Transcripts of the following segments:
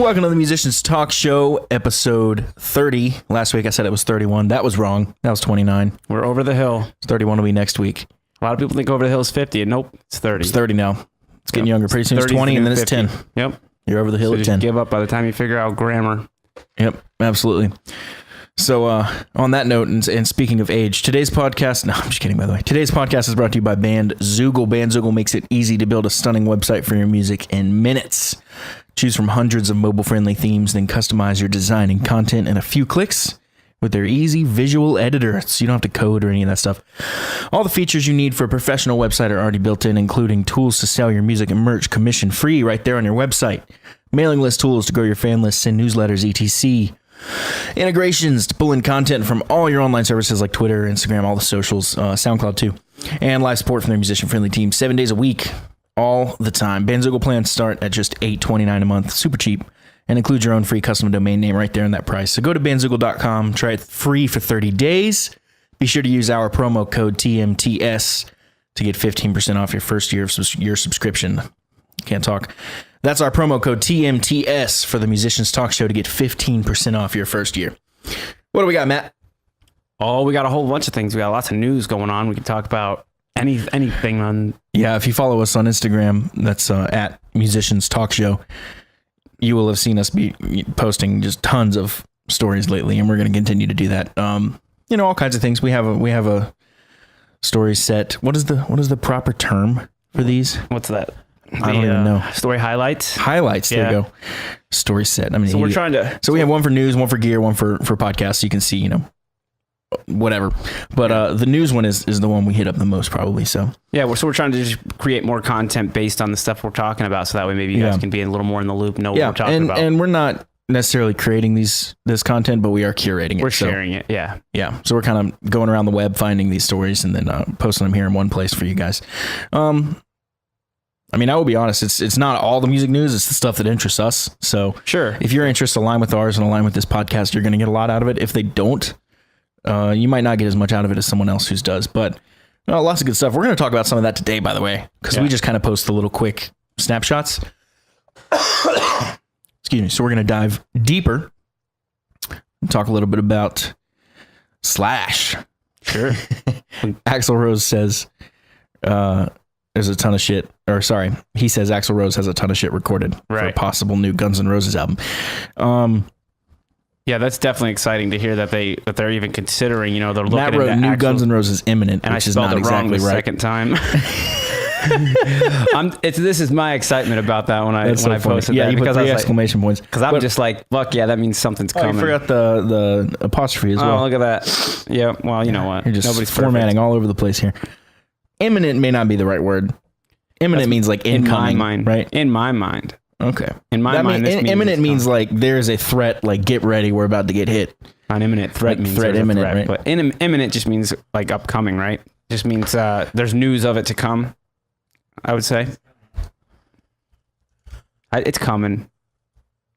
Welcome to the Musicians Talk Show, episode 30. Last week I said it was 31. That was wrong. That was 29. We're over the hill. 31 will be next week. A lot of people think over the hill is 50, and nope, it's 30. It's 30 now. It's getting younger. Pretty soon it's 20, and then it's 10. Yep. You're over the hill So at just 10. give up by the time you figure out grammar. Yep, absolutely. So on that note, and speaking of age, today's podcast, no, I'm just kidding, by the way. Today's podcast is brought to you by Bandzoogle. Bandzoogle makes it easy to build a stunning website for your music in minutes. Choose from hundreds of mobile-friendly themes, then customize your design and content in a few clicks with their easy visual editor, so you don't have to code or any of that stuff. All the features you need for a professional website are already built in, including tools to sell your music and merch commission-free right there on your website, mailing list tools to grow your fan list, send newsletters, etc., integrations to pull in content from all your online services like Twitter, Instagram, all the socials, SoundCloud too, and live support from their musician-friendly team 7 days a week, all the time. Bandzoogle plans start at just $8.29 a month, super cheap, and includes your own free custom domain name right there in that price. So go to bandzoogle.com, try it free for 30 days. Be sure to use our promo code TMTS to get 15% off your first year of your subscription. Can't talk. That's our promo code TMTS for the Musicians Talk Show to get 15% off your first year. What do we got, Matt? Oh, we got a whole bunch of things. We got lots of news going on. We can talk about anything on. Yeah, if you follow us on Instagram, that's at Musicians Talk Show. You will have seen us be posting just tons of stories lately, and we're going to continue to do that. All kinds of things. We have a story set. What is the proper term for these? What's that? I don't even know. Story highlights. Highlights. There you go. Story set. I mean, so we're trying to. So we have one for news, one for gear, one for podcasts. So you can see, whatever. But the news one is the one we hit up the most, probably. So yeah, we're trying to just create more content based on the stuff we're talking about, so that way maybe you guys can be a little more in the loop, know what we're talking about. And we're not necessarily creating this content, but we are curating it. We're sharing it. Yeah. Yeah. So we're kind of going around the web, finding these stories, and then posting them here in one place for you guys. I will be honest, it's not all the music news, it's the stuff that interests us. So sure, if your interests align with ours and align with this podcast, you're going to get a lot out of it. If they don't, you might not get as much out of it as someone else who does. But lots of good stuff. We're going to talk about some of that today, by the way, because we just kind of post the little quick snapshots. Excuse me. So we're going to dive deeper and talk a little bit about Slash. Sure. Axl Rose says there's a ton of shit. Or sorry, he says Axl Rose has a ton of shit recorded for a possible new Guns N' Roses album. Yeah, that's definitely exciting to hear that they're even considering. They're looking Matt wrote into new Guns N' Roses imminent, and which I is not exactly right. Second time. This is my excitement about that when I posted that. You put 3 exclamation points. Because I'm just like, fuck yeah, that means something's coming. You forgot the apostrophe as well. Oh, look at that. Yeah, well, you know what? You're just Nobody's formatting perfect. all over the place here. Imminent may not be the right word. Imminent means like incoming, in my mind, right? In my mind. Okay. In my mind, imminent means like there's a threat, like get ready, we're about to get hit. An imminent threat means threat imminent, right? But imminent just means like upcoming, right? Just means there's news of it to come, I would say. It's coming.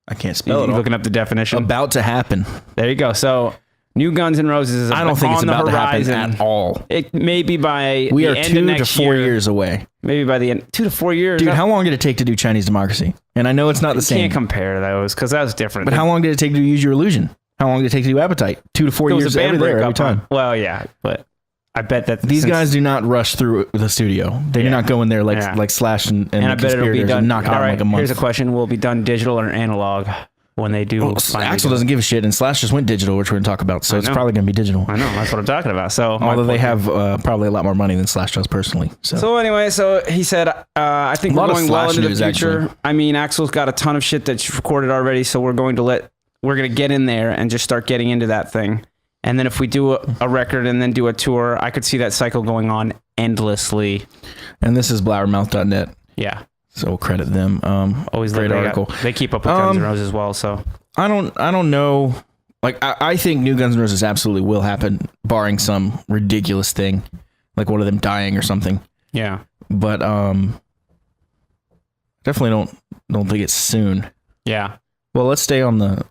I can't spell it. Looking up the definition. About to happen. There you go. So new Guns N' Roses is I don't think it's about to happen at all. It may be by we the are end 2 of to next 4 year. years away. Maybe by the end, 2 to 4 years. Dude, how long did it take to do Chinese Democracy? And I know it's not the same. You can't compare those because that was different. But how long did it take to Use Your Illusion? How long did it take to do Appetite? 2 to 4 years every time. Well, yeah, but I bet that these guys do not rush through the studio. They do not go in there like Slash and I bet it'll be done. Knock it out in like a month. Here's a question: will it be done digital or analog when they do? Axl doesn't give a shit, and Slash just went digital, which we're going to talk about. So it's probably going to be digital. I know, that's what I'm talking about. So although they have probably a lot more money than Slash does personally. So anyway, he said, I think we're going well into the future. Actually. I mean, Axl's got a ton of shit that's recorded already, so we're going to get in there and just start getting into that thing. And then if we do a record and then do a tour, I could see that cycle going on endlessly. And this is blabbermouth.net. Yeah. So credit them. Always great article. They keep up with Guns N' Roses as well. So I don't know. Like I think new Guns N' Roses absolutely will happen, barring some ridiculous thing, like one of them dying or something. Yeah. But definitely don't think it's soon. Yeah. Well, let's stay on the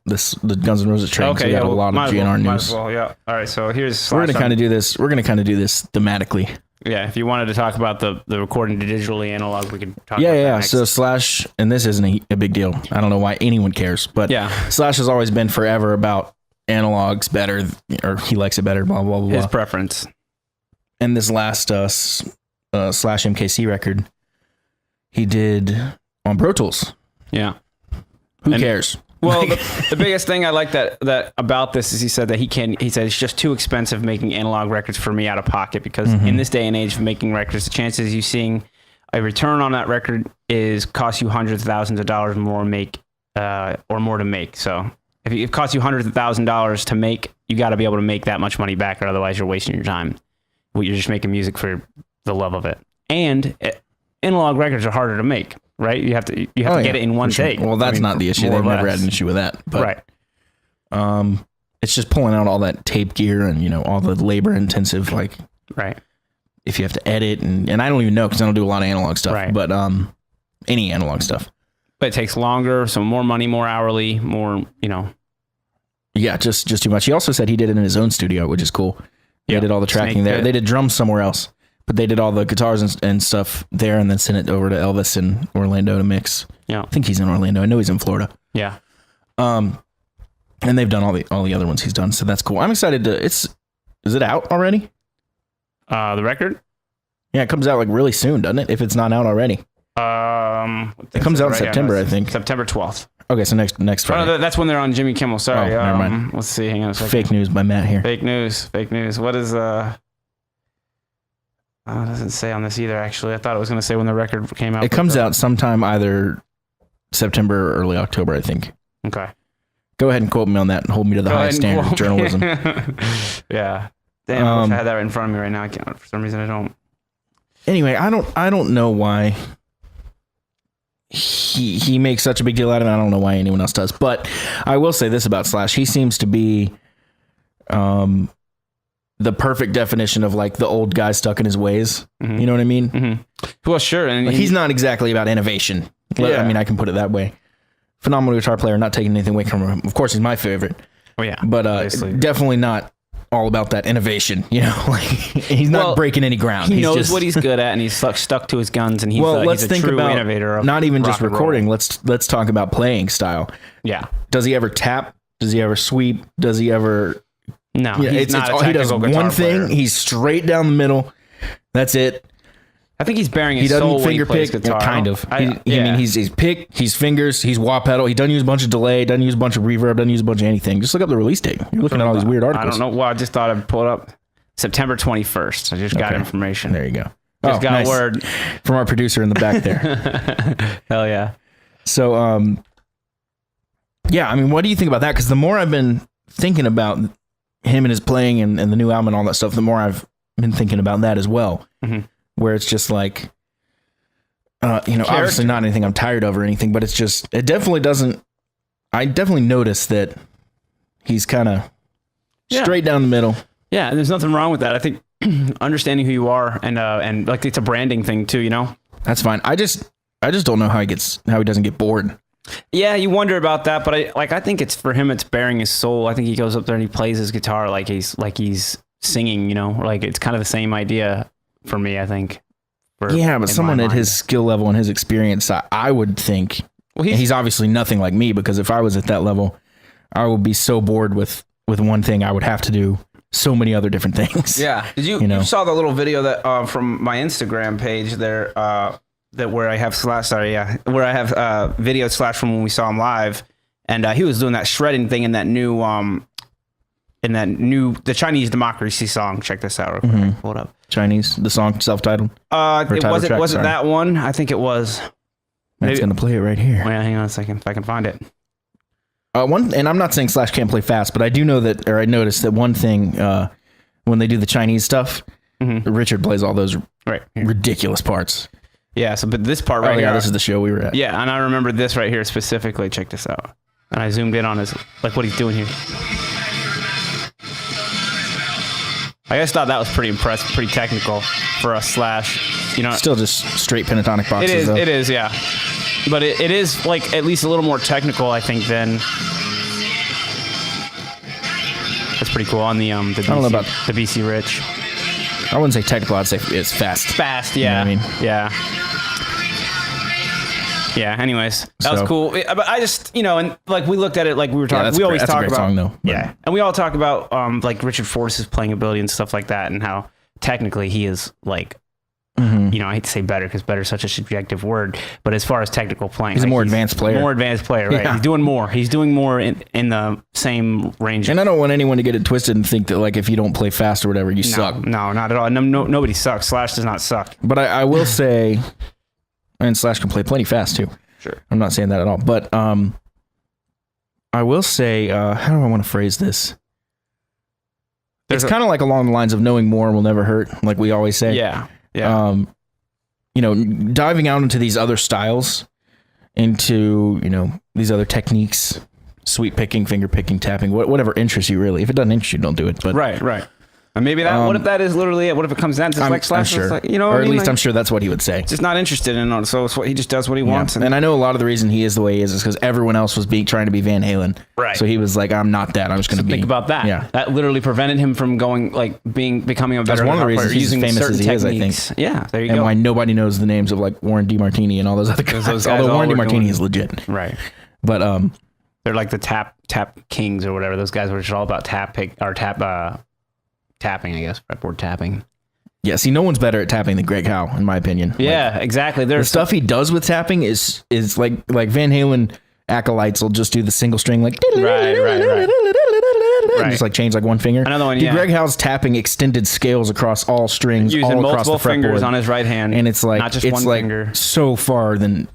Guns N' Roses train. Okay, so we got a lot of GNR news. Yeah. All right. So here's we're gonna kind of do this thematically. Yeah, if you wanted to talk about the recording to digitally analog, we could talk Yeah, about that yeah. next. So Slash, and this isn't a big deal. I don't know why anyone cares, but Yeah. Slash has always been forever about analogs better, or he likes it better, blah, blah, blah, His blah. preference. And this last Slash MKC record, he did on Pro Tools. Yeah. Who cares? Well, the biggest thing I like that about this is he said it's just too expensive making analog records for me out of pocket, because in this day and age of making records, the chances you seeing a return on that record costs you hundreds of thousands of dollars more to make. So if it costs you hundreds of $1,000s to make, you got to be able to make that much money back, or otherwise you're wasting your time. You're just making music for the love of it. And analog records are harder to make. Right, you have to get it in one take. Well, that's not the issue. They've never had an issue with that. But, right. It's just pulling out all that tape gear and all the labor intensive. Like, right. If you have to edit and I don't even know because I don't do a lot of analog stuff. Right. But any analog stuff. But it takes longer, so more money, more hourly, more. Yeah, just too much. He also said he did it in his own studio, which is cool. They did all the tracking there. They did drums somewhere else. But they did all the guitars and stuff there, and then sent it over to Elvis in Orlando to mix. Yeah, I think he's in Orlando. I know he's in Florida. Yeah. And they've done all the other ones he's done, so that's cool. I'm excited to. Is it out already? The record? Yeah, it comes out like really soon, doesn't it? If it's not out already. It comes out in September, I think. September 12th. Okay, so next Friday. Oh, no, that's when they're on Jimmy Kimmel. Sorry. Never mind. Let's see. Hang on a second. Fake news by Matt here. Fake news. What is it doesn't say on this either, actually. I thought it was going to say when the record came out. It comes out sometime either September or early October, I think. Okay. Go ahead and quote me on that and hold me to the highest standard of journalism. Yeah. Damn, I wish I had that right in front of me right now. I can't. For some reason, I don't. Anyway, I don't know why he makes such a big deal out of it. I don't know why anyone else does. But I will say this about Slash. He seems to be the perfect definition of like the old guy stuck in his ways. Mm-hmm. You know what I mean? Mm-hmm. Well, sure. And like, he's not exactly about innovation. Yeah. I mean, I can put it that way. Phenomenal guitar player, not taking anything away from him. Of course, he's my favorite. Oh, yeah. But definitely not all about that innovation. Like, he's not breaking any ground. He knows what he's good at, and he's stuck to his guns, and he's a true innovator of not even just recording. Let's talk about playing style. Yeah. Does he ever tap? Does he ever sweep? Does he ever... No, he's not a technical he does one thing. Player. He's straight down the middle. That's it. I think he's bearing his soul when he plays guitar. Kind of. I mean, he's pick, he's fingers, he's wah pedal. He doesn't use a bunch of delay, doesn't use a bunch of reverb, doesn't use a bunch of anything. Just look up the release date. You're looking at all these weird articles. I don't know. Well, I just thought I'd pull it up. September 21st. I just got information. There you go. Just got a word from our producer in the back there. Hell yeah. So, yeah, I mean, what do you think about that? Because the more I've been thinking about him and his playing and the new album and all that stuff, the more I've been thinking about that as well. Mm-hmm. Where it's just like, obviously not anything I'm tired of or anything, but it's just, it definitely doesn't, I definitely notice that he's kind of straight down the middle. Yeah, and there's nothing wrong with that. I think understanding who you are and like it's a branding thing too, That's fine. I just don't know how he doesn't get bored. Yeah, you wonder about that, but I think it's for him. It's bearing his soul. I think he goes up there and he plays his guitar like he's singing. Like it's kind of the same idea for me. I think. But someone at his skill level and his experience, I would think. Well, he's obviously nothing like me, because if I was at that level, I would be so bored with one thing. I would have to do so many other different things. Yeah. Did you saw the little video that from my Instagram page there? Where I have video Slash from when we saw him live, and he was doing that shredding thing in that new the Chinese Democracy song. Check this out real quick. Mm-hmm. Hold up. Chinese, the song self-titled. Was it that one? I think it was. It's gonna play it right here. Wait, hang on a second, if I can find it. And I'm not saying Slash can't play fast, but I do know that, or I noticed that one thing when they do the Chinese stuff, Richard plays all those ridiculous parts. Yeah, but this part right here. Yeah, this is the show we were at. Yeah, and I remember this right here specifically. Check this out. And I zoomed in on what he's doing here. I just thought that was pretty impressive, pretty technical for a Slash. Still just straight pentatonic boxes. It is, yeah. But it is like at least a little more technical, I think, than. That's pretty cool on the BC Rich. I wouldn't say technical. I'd say it's fast. Fast, yeah. You know what I mean? Yeah. Anyways, that was cool. But I just, and like we looked at it like we were talking. We always talk about. Song, though. Yeah, and we all talk about like Richard Forrest's playing ability and stuff like that, and how technically he is like. I hate to say better because better is such a subjective word, but as far as technical playing, he's a more advanced player. More advanced player, right? Yeah. He's doing more. He's doing more in the same range. And I don't want anyone to get it twisted and think that like if you don't play fast or whatever, you suck. No, not at all. Nobody sucks. Slash does not suck. But I will say, and Slash can play plenty fast too. Sure, I'm not saying that at all. But I will say, how do I want to phrase this? It's kind of like along the lines of knowing more will never hurt, like we always say. Yeah. Diving out into these other styles, into, these other techniques, sweep picking, finger picking, tapping, whatever interests you really. If it doesn't interest you, don't do it. But right. And maybe that, what if that is literally it? What if it comes down to like Slash? I'm sure. Like, or at least I'm sure that's what he would say. Just not interested in it. So it's he just does what he wants. And I know a lot of the reason he is the way he is because everyone else was trying to be Van Halen. Right. So he was like, I'm not that. I'm just going to be. Think about that. Yeah. That literally prevented him from becoming a better That's one of the reasons he's using as famous as he techniques. is, I think. Yeah, there you and go. why nobody knows the names of like Warren DeMartini and all those other guys. Although Warren DeMartini is legit. Right. But they're like the tap kings or whatever. Those guys were just all about tapping, I guess, fretboard tapping. Yeah, see, no one's better at tapping than Greg Howe, in my opinion. Yeah, exactly. The stuff he does with tapping is like Van Halen acolytes will just do the single string like right. Just like change like one finger. Another one, yeah. Greg Howe's tapping extended scales across all strings, using all across the multiple fingers fretboard. on his right hand, and it's like not just one finger. So far than.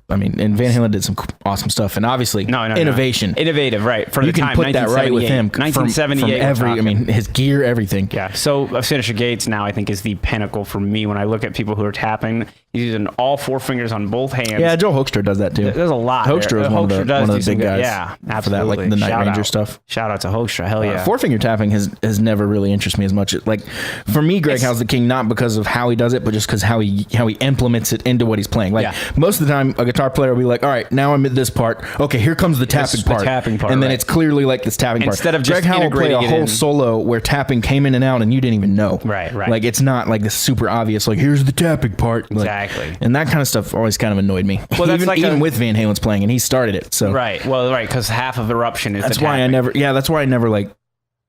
And Van Halen did some awesome stuff, and obviously innovation. Innovative, right. For you the can time, put that right with him. 1978. From his gear, everything. Yeah. So Signature Gates now I think is the pinnacle for me when I look at people who are tapping. He's using all four fingers on both hands. Yeah, Joe Hoekstra does that too. There's a lot. Hoekstra is one of the big guys. Yeah, absolutely. For that, like the Night Ranger stuff. Shout out to Hoekstra. Hell yeah. Four finger tapping has never really interested me as much. Like for me, Greg Howe's the king, not because of how he does it, but just because how he implements it into what he's playing. Like most of the time, a guitar player will be like, all right, now I'm at this part. Okay, here comes the tapping part. And then it's clearly like this tapping part. Instead of just Greg Howe will play a whole solo where tapping came in and out and you didn't even know. Right. Like it's not like this super obvious, like here's the tapping part. Exactly. And that kind of stuff always kind of annoyed me. Well, that's even with Van Halen's playing and he started it. So right. Well, right, because half of Eruption is that's why I never like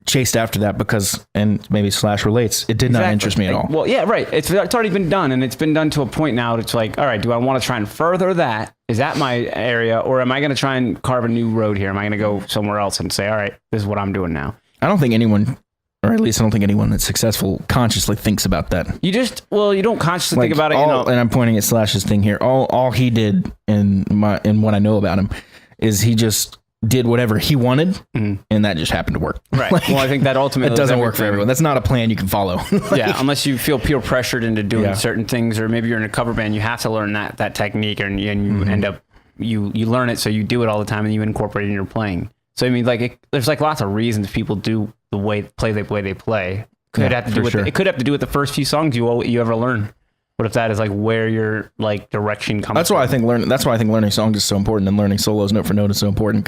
chased after that because, and maybe Slash relates, it did not interest me at all. Well, yeah, right. It's already been done, and it's been done to a point now. It's like, all right, do I want to try and further that? Is that my area, or am I going to try and carve a new road here? Am I going to go somewhere else and say, all right, this is what I'm doing now? I don't think anyone, or at least I don't think anyone that's successful consciously thinks about that. You don't consciously think about it. And I'm pointing at Slash's thing here. All he did in what I know about him is he just did whatever he wanted, and that just happened to work. Right. Well, I think that ultimately it doesn't work for everyone. That's not a plan you can follow. Yeah, unless you feel peer pressured into doing certain things, or maybe you're in a cover band, you have to learn that technique, and you end up you learn it, so you do it all the time, and you incorporate it in your playing. So I mean, there's like lots of reasons people do the way they play. Could have to do with it could have to do with the first few songs you ever learn. What if that is like where your like direction comes? That's why I think learning songs is so important, and learning solos note for note is so important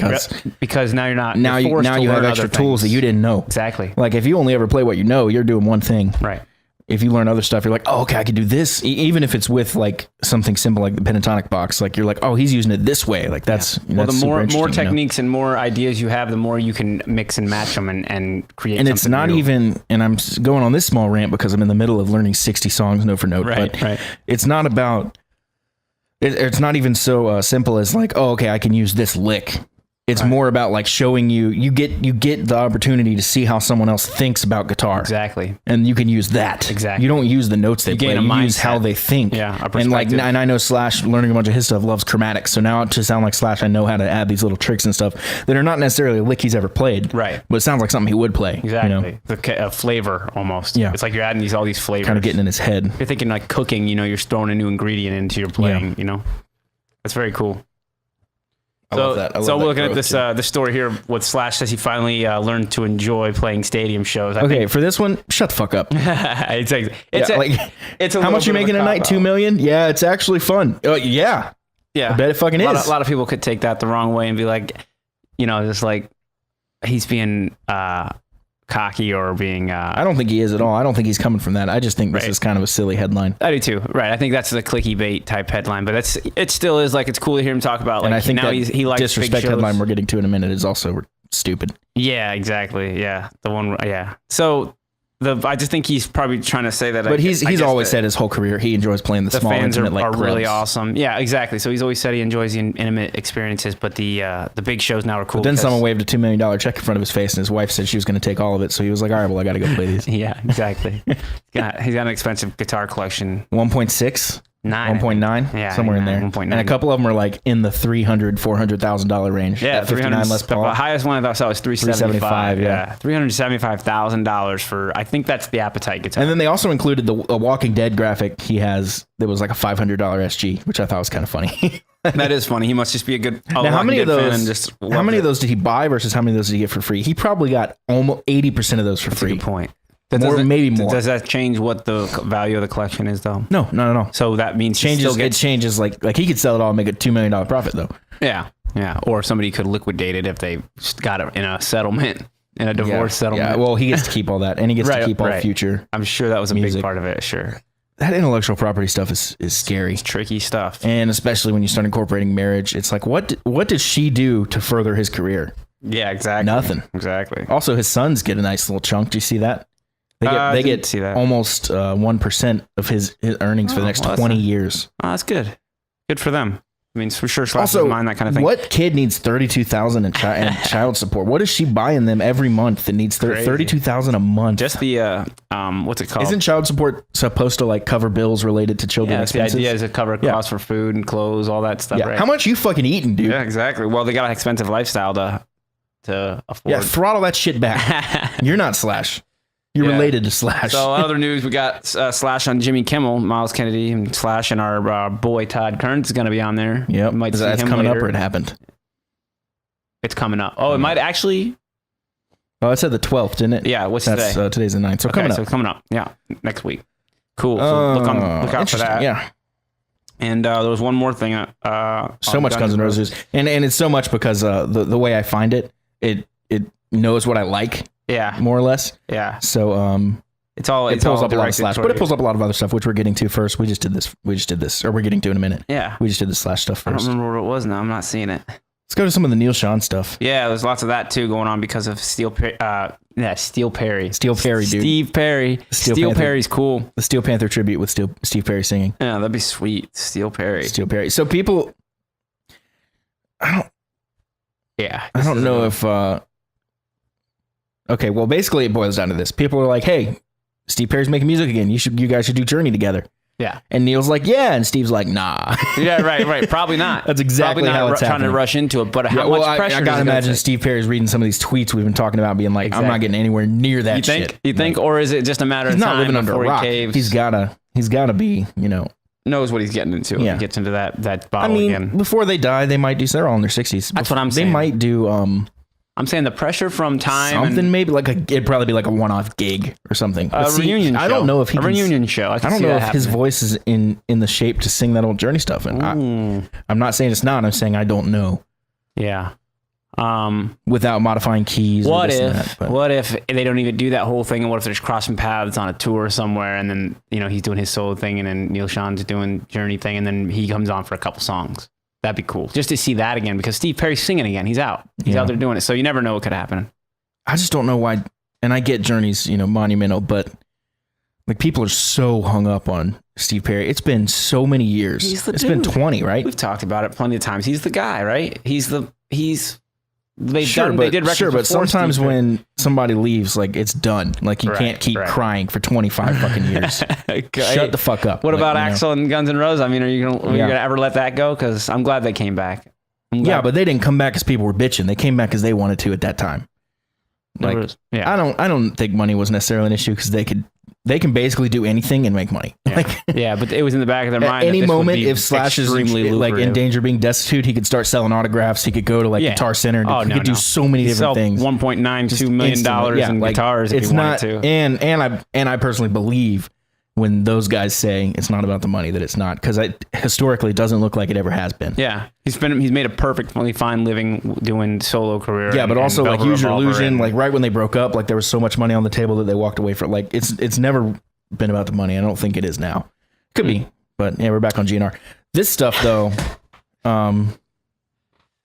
because now you're not now you have extra tools that you didn't know. Exactly. Like if you only ever play what you know, you're doing one thing. Right. If you learn other stuff, you're like, oh, okay, I could do this. Even if it's with like something simple like the pentatonic box, like you're like, oh, he's using it this way. Like that's the more techniques and more ideas you have, the more you can mix and match them and create. And it's not new. even. And I'm going on this small rant because I'm in the middle of learning 60 songs note for note. Right. It's not about. It's not even so simple as like, oh, okay, I can use this lick. It's more about like showing you get the opportunity to see how someone else thinks about guitar. Exactly. And you can use that. Exactly. You don't use the notes they play. You use how they think. Yeah. And I know Slash, learning a bunch of his stuff, loves chromatics. So now to sound like Slash, I know how to add these little tricks and stuff that are not necessarily a lick he's ever played. Right. But it sounds like something he would play. Exactly. A flavor almost. Yeah. It's like you're adding all these flavors. Kind of getting in his head. You're thinking like cooking, you're throwing a new ingredient into your playing, That's very cool. I love that. So we're looking at this story here. What Slash says he finally learned to enjoy playing stadium shows. For this one, shut the fuck up. It's how much you making a night? $2 million? Yeah, it's actually fun. Yeah. I bet it fucking is. A lot of people could take that the wrong way and be like, just like he's being cocky or being. I don't think he is at all. I don't think he's coming from that. I just think this is kind of a silly headline. I do too. Right. I think that's the clicky bait type headline, but it still is like, it's cool to hear him talk about. Like, and I think now that he likes disrespect big shows. headline we're getting to in a minute is also stupid. Yeah, exactly. Yeah. The one. Yeah. So I just think he's probably trying to say that. But he's always said his whole career he enjoys playing the small fans intimate are really clubs. awesome. Yeah, exactly. So he's always said he enjoys the intimate experiences, but the big shows now are cool. But then someone waved a $2 million check in front of his face, and his wife said she was going to take all of it. So he was like, "All right, well, I got to go play these." Yeah, exactly. He's got an expensive guitar collection. 1.6. 9, 1.9, yeah, somewhere in there, 1.9. and a couple of them are like in the $300,000-$400,000 range. Yeah, that 59 Les Paul. The highest one I saw was $375,000. yeah. $375,000 for. I think that's the Appetite guitar. And then they also included the Walking Dead graphic he has. That was like a $500 SG, which I thought was kind of funny. That is funny. He must just be a good. Now, how many of those? How many of those did he buy versus how many of those did he get for free? He probably got almost 80% of those for free. Good point. Maybe more. Does that change what the value of the collection is, though? No. So that means it changes like he could sell it all and make a $2 million profit though. Yeah. Or somebody could liquidate it if they got it in a settlement, in a divorce settlement. Yeah. Well, he gets to keep all that, and he gets to keep all future. I'm sure that was a music. big part of it. Sure. That intellectual property stuff is scary. It's tricky stuff. And especially when you start incorporating marriage, it's like, what did she do to further his career? Yeah, exactly. Nothing. Exactly. Also, his sons get a nice little chunk. Do you see that? They get see that. almost 1% of his earnings for the next 20 years. Oh, that's good. Good for them. I mean, for sure, Slash Also, doesn't mind that kind of thing. What kid needs $32,000 in child support? What is she buying them every month that needs $32,000 a month? Just the what's it called? Isn't child support supposed to like cover bills related to children expenses? The idea is to cover costs for food and clothes, all that stuff. Yeah. Right? How much you fucking eating, dude? Yeah, exactly. Well, they got an expensive lifestyle to afford. Yeah, throttle that shit back. You're not Slash. You're related to Slash. So other news, we got Slash on Jimmy Kimmel, Miles Kennedy, and Slash, and our boy Todd Kearns is going to be on there. Yep. Might see That's him coming later. up or it happened? It's coming up. Oh, it might actually. Oh, it said the 12th, didn't it? Yeah. What's That's, today? Today's the 9th. So coming up. So coming up. Yeah. Next week. Cool. So look out for that. Yeah. And there was one more thing. So much Guns N' Roses. And it's so much because the way I find it knows what I like. Yeah. More or less. Yeah. So it pulls up a lot of Slash, but it pulls up a lot of other stuff, which we're getting to first. We just did this, or we're getting to in a minute. Yeah. We just did the Slash stuff I first. don't remember what it was now. I'm not seeing it. Let's go to some of the Neil Sean stuff. Yeah, there's lots of that too going on because of Steel Perry. Steel Perry, dude. Steve Perry. Steel Perry's cool. The Steel Panther tribute with Steve Perry singing. Yeah, that'd be sweet. Steel Perry. So people, I don't know if. Okay, well, basically it boils down to this. People are like, "Hey, Steve Perry's making music again. You guys should do Journey together." Yeah. And Neil's like, "Yeah," and Steve's like, "Nah." Yeah, right. Probably not. That's exactly Probably not how it's trying happening. to rush into it. But how much pressure? I gotta imagine Steve Perry's reading some of these tweets we've been talking about, being like, "I'm not getting anywhere near that shit." You think, or is it just a matter of he's time not living under a before rock? he caves? He's gotta be, knows what he's getting into. Yeah. If he gets into that bottle again. Before they die, they might do. They're all in their 60s. That's what I'm saying. They might do. I'm saying the pressure from time. Something maybe like it'd probably be like a one-off gig or something. A reunion show. I don't know if he a reunion show. I don't know if his voice is in the shape to sing that old Journey stuff. And I'm not saying it's not. I'm saying I don't know. Yeah. Without modifying keys. What if they don't even do that whole thing? And what if they're just crossing paths on a tour somewhere, and then he's doing his solo thing, and then Neil Sean's doing Journey thing, and then he comes on for a couple songs. That'd be cool just to see that again, because Steve Perry's singing again. He's out. He's out there doing it. So you never know what could happen. I just don't know why. And I get Journey's, monumental, but like people are so hung up on Steve Perry. It's been so many years. It's been 20, right? We've talked about it plenty of times. He's the guy, right? They did records but before sometimes Steve Perry. when somebody leaves, like it's done. Like you can't keep crying for 25 fucking years. Shut the fuck up. What about Axl and Guns N' Roses? I mean, are you gonna ever let that go? Because I'm glad they came back. Yeah, but they didn't come back because people were bitching. They came back because they wanted to at that time. Like, I don't think money was necessarily an issue because they can basically do anything and make money. Yeah, but it was in the back of their mind. At any moment, if Slash is like in danger of being destitute, he could start selling autographs. He could go to like Guitar Center. And he could do so many different things. $1.92 million in guitars if he wanted to. And I personally believe when those guys say it's not about the money, that it's not, because it historically doesn't look like it ever has been. Yeah, he's made a perfectly fine living doing solo career. Yeah, but also like Velvet Use Your Revolver Illusion, and- like right when they broke up, like there was so much money on the table that they walked away from. Like it's never been about the money. I don't think it is now. Could be, but yeah, we're back on GNR. This stuff though,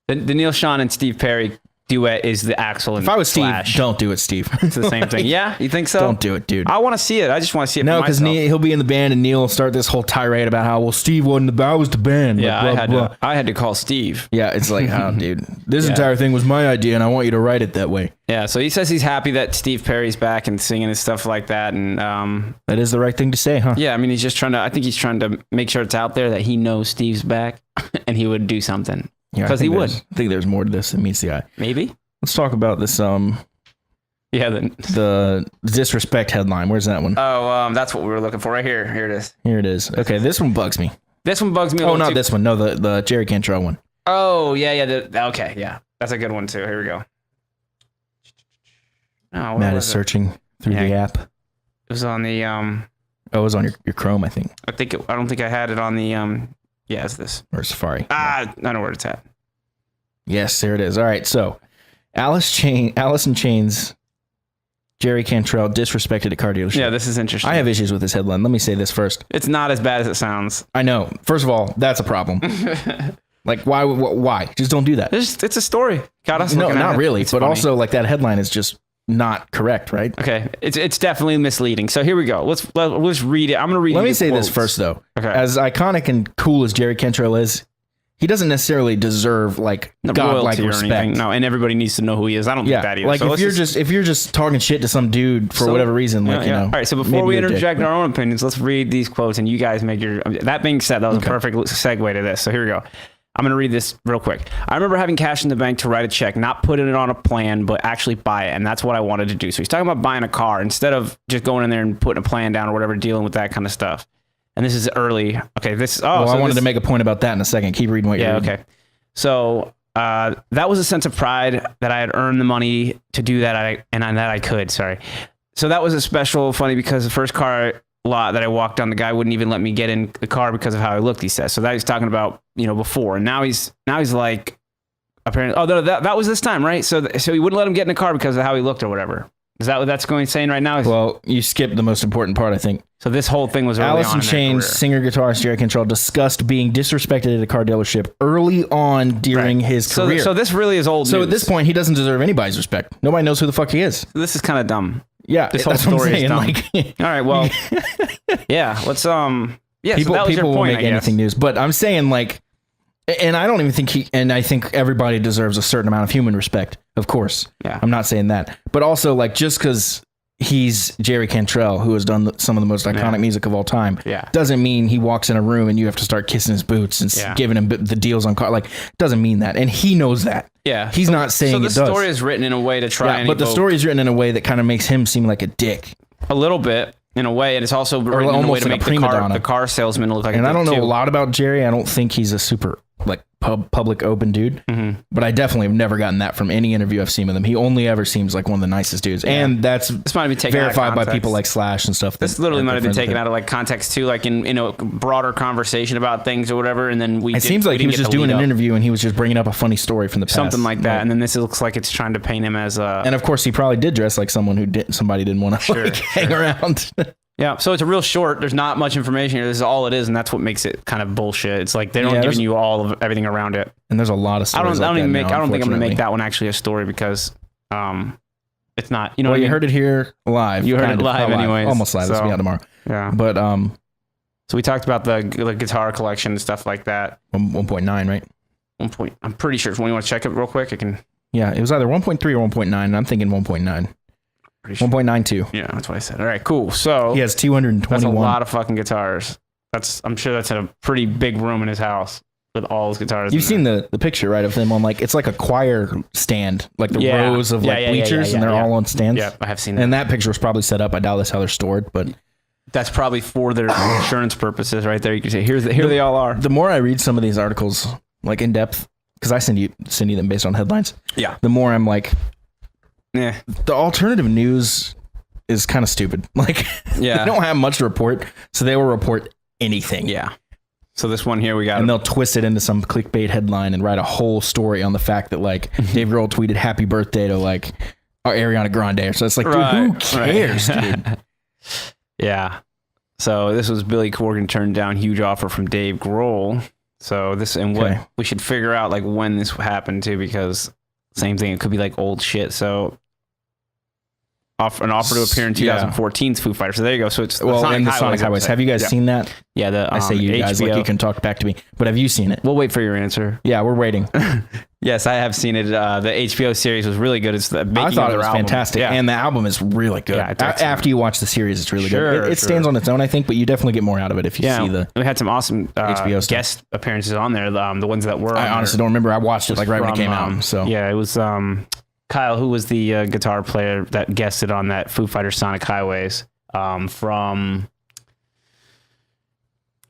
the Neil Sean and Steve Perry duet is the Axl and if I was Steve, Slash. don't do it, Steve. It's the same thing. Yeah, you think so? Don't do it, dude. I want to see it. I just want to see it. No, for because myself. he'll be in the band and Neil will start this whole tirade about how, well, Steve wasn't the band, I was the band. Yeah, like, blah, blah. I had to call Steve. Yeah, it's like, oh, dude, this Yeah. entire thing was my idea and I want you to write it that way. Yeah, so he says he's happy that Steve Perry's back and singing and stuff like that. And That is the right thing to say, huh? yeah, I mean, I think he's trying to make sure it's out there that he knows Steve's back and he would do something. Yeah, I 'Cause he think would. I think there's more to this than meets the eye. Maybe? Let's talk about this, Yeah. the disrespect headline. Where's that one? That's what we were looking for right here. Here it is. Here it is. Okay, this one bugs me. This one bugs me a Oh, little not too. this one. No, the Jerry Cantrell one. Oh, yeah. Okay, yeah. That's a good one too. Here we go. Oh, where Matt was is it? searching through the app. It was on the Oh, it was on your Chrome, I think, I don't think I had it on the yeah, it's this. or Safari. I know where it's at. Yes, there it is. All right, so Alice in Chains, Jerry Cantrell disrespected at car dealership. Yeah, this is interesting. I have issues with this headline. Let me say this first. It's not as bad as it sounds. I know. First of all, that's a problem. Like, why? Just don't do that. It's a story. Got us No, looking at not it. really. It's But funny. also, like, that headline is just not correct, right? Okay, it's definitely misleading. So here we go. Let's read it. I'm gonna read. Let you me the say this quotes. first, though. Okay. As iconic and cool as Jerry Cantrell is, he doesn't necessarily deserve like No godlike royalty or respect. anything. No, and everybody needs to know who he is. I don't Yeah, think that either. like So if let's you're just talking shit to some dude for So- whatever reason, like yeah, you yeah. know. All right, so before maybe we you're a dick, interject but- our own opinions, let's read these quotes and you guys make your. That being said, that was a perfect segue to this. So here we go. I'm going to read this real quick. I remember having cash in the bank to write a check, not putting it on a plan, but actually buy it. And that's what I wanted to do. So he's talking about buying a car instead of just going in there and putting a plan down or whatever, dealing with that kind of stuff. And this is early. Okay, this. Well, so I wanted this- to make a point about that in a second. Keep reading what you're Yeah, reading. okay. So that was a sense of pride that I had earned the money to do that, and that I could. Sorry. So that was a special, funny, because the first car lot that I walked on, the guy wouldn't even let me get in the car because of how I looked. He says. So that he's talking about, before, and now he's like, apparently. Oh, that was this time, right? So he wouldn't let him get in the car because of how he looked or whatever. Is that what that's saying right now? Well, you skipped the most important part, I think. So this whole thing was early Alice on in in their Chains career. singer guitarist Jerry Cantrell discussed being disrespected at a car dealership early on during his career. So this really is old. So news. at this point, he doesn't deserve anybody's respect. Nobody knows who the fuck he is. This is kind of dumb. Yeah, This whole that's what I'm story is saying. dumb. Like, All right, well, yeah, let's yeah. people so that was your will point, make I guess. anything news, but I'm saying like, and I don't even think and I think everybody deserves a certain amount of human respect, of course. Yeah. I'm not saying that, but also like just because he's Jerry Cantrell, who has done some of the most iconic music of all time, Yeah. doesn't mean he walks in a room and you have to start kissing his boots and Yeah. giving him the deals on car. Like, doesn't mean that, and he knows that. Yeah, He's not saying so. The it does. story is written in a way to try and But the evoke story is written in a way that kind of makes him seem like a dick. a little bit in a way, and it's also written in a way almost to like a make prima donna. the car salesman look like. And a I don't know dick, a too. lot about Jerry. I don't think he's a super like public open dude, but I definitely have never gotten that from any interview I've seen with him. He only ever seems like one of the nicest dudes, and that's This might have been taken out of verified by context. people like Slash and stuff. This literally might have been taken out of like context too, like in a broader conversation about things or whatever, and then It seems like he was just doing an interview and he was just bringing up a funny story from the past, something like that, Right. and then this looks like it's trying to paint him as a And of course, he probably did dress like someone who somebody didn't want to hang around. yeah. So it's a real short. There's not much information here. This is all it is, and that's what makes it kind of bullshit. It's like they don't there's- giving you all of everything around it. And there's a lot of I stories. don't even make. I don't think I'm gonna make unfortunately. that one actually a story because it's not. You know, Well, what I you mean? heard it here live. You heard kind it of. live Not anyways, Almost live. This will be so- out tomorrow. Yeah. But So we talked about the guitar collection and stuff like that. 1.9, right? 1 point. I'm pretty sure. When you want to check it real quick, I can. Yeah, it was either 1.3 or 1.9. And I'm thinking 1.9. Pretty sure. 1.92. Yeah, that's what I said. All right, cool. So He has that's a 221. lot of fucking guitars. I'm sure that's a pretty big room in his house with all his guitars. You've seen the picture, right, of them on like, it's like a choir stand, like the Yeah. rows of Yeah, like yeah, yeah, bleachers, yeah, and they're yeah. all on stands. Yeah, I have seen that. And that picture was probably set up. I doubt that's how they're stored. But That's probably for their insurance purposes, right there. You can say, here they all are. the more I read some of these articles, like in depth, because I send you them based on headlines. Yeah. The more I'm like, Yeah. the alternative news is kind of stupid. Like, Yeah. they don't have much to report, so they will report anything. Yeah. So this one here we got. And they'll twist it into some clickbait headline and write a whole story on the fact that like Dave Grohl tweeted happy birthday to like Ariana Grande. So it's like, dude, who cares, dude? Yeah. So this was Billy Corgan turned down huge offer from Dave Grohl. So this and what we should figure out like when this happened too, because same thing, it could be like old shit. So an offer to appear in 2014's Foo Fighters. So there you go. So it's in the Sonic Highways. Have you guys seen that? Yeah, I say you HBO. guys like you can talk back to me, but have you seen it? We'll wait for your answer. Yeah, we're waiting. Yes, I have seen it. The HBO series was really good. It's the making I thought of it was album. fantastic, Yeah. and the album is really good. Yeah, it's After you watch the series, it's really good. It stands on its own, I think, but you definitely get more out of it if you see the. We had some awesome HBO stuff. guest appearances on there. The ones that were. I honestly don't remember. I watched it like right when it came out. So yeah, it was Kyle, who was the guitar player that guested on that Foo Fighters Sonic Highways from.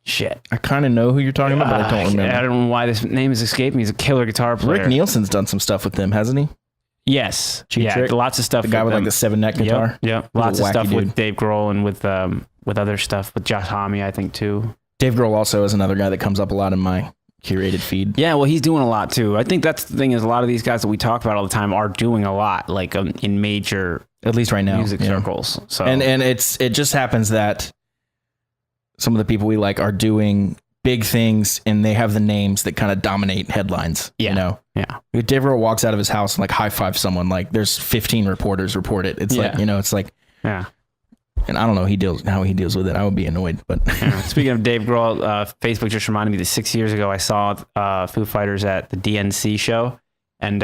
Shit. I kind of know who you're talking about, but I don't remember. I don't know why this name is escaping me. He's a killer guitar player. Rick Nielsen's done some stuff with them, hasn't he? Yes. Cheap Trick? Lots of stuff. The guy with like the 7-neck guitar. Yep. Lots of stuff dude. with Dave Grohl and with other stuff with Josh Homme, I think too. Dave Grohl also is another guy that comes up a lot in my curated feed. Yeah, well, he's doing a lot too. I think that's the thing is a lot of these guys that we talk about all the time are doing a lot, like in major, at least right now, music circles. So and it just happens that some of the people we like are doing big things, and they have the names that kind of dominate headlines. Yeah. You know? Yeah. If Dave Grohl walks out of his house and like high five someone, like there's 15 reporters report it. It's like, it's like, yeah. And I don't know how he deals with it. I would be annoyed, but Speaking of Dave Grohl, Facebook just reminded me that 6 years ago I saw Foo Fighters at the DNC show, and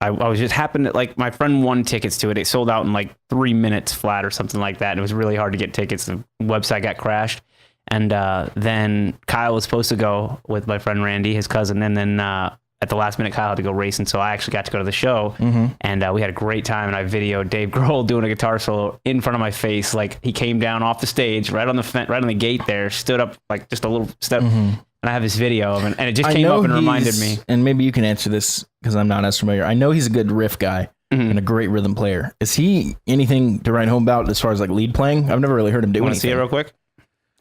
I was just happened to, like, my friend won tickets to it. It sold out in like 3 minutes flat or something like that. And it was really hard to get tickets. The website got crashed. And then Kyle was supposed to go with my friend Randy, his cousin. And then at the last minute, Kyle had to go racing. So I actually got to go to the show. Mm-hmm. And we had a great time. And I videoed Dave Grohl doing a guitar solo in front of my face. Like, he came down off the stage right on the gate there, stood up like just a little step. Mm-hmm. And I have this video of it, and it just came up and reminded me. And maybe you can answer this because I'm not as familiar. I know he's a good riff guy and a great rhythm player. Is he anything to write home about as far as like lead playing? I've never really heard him do anything. Want to see it real quick?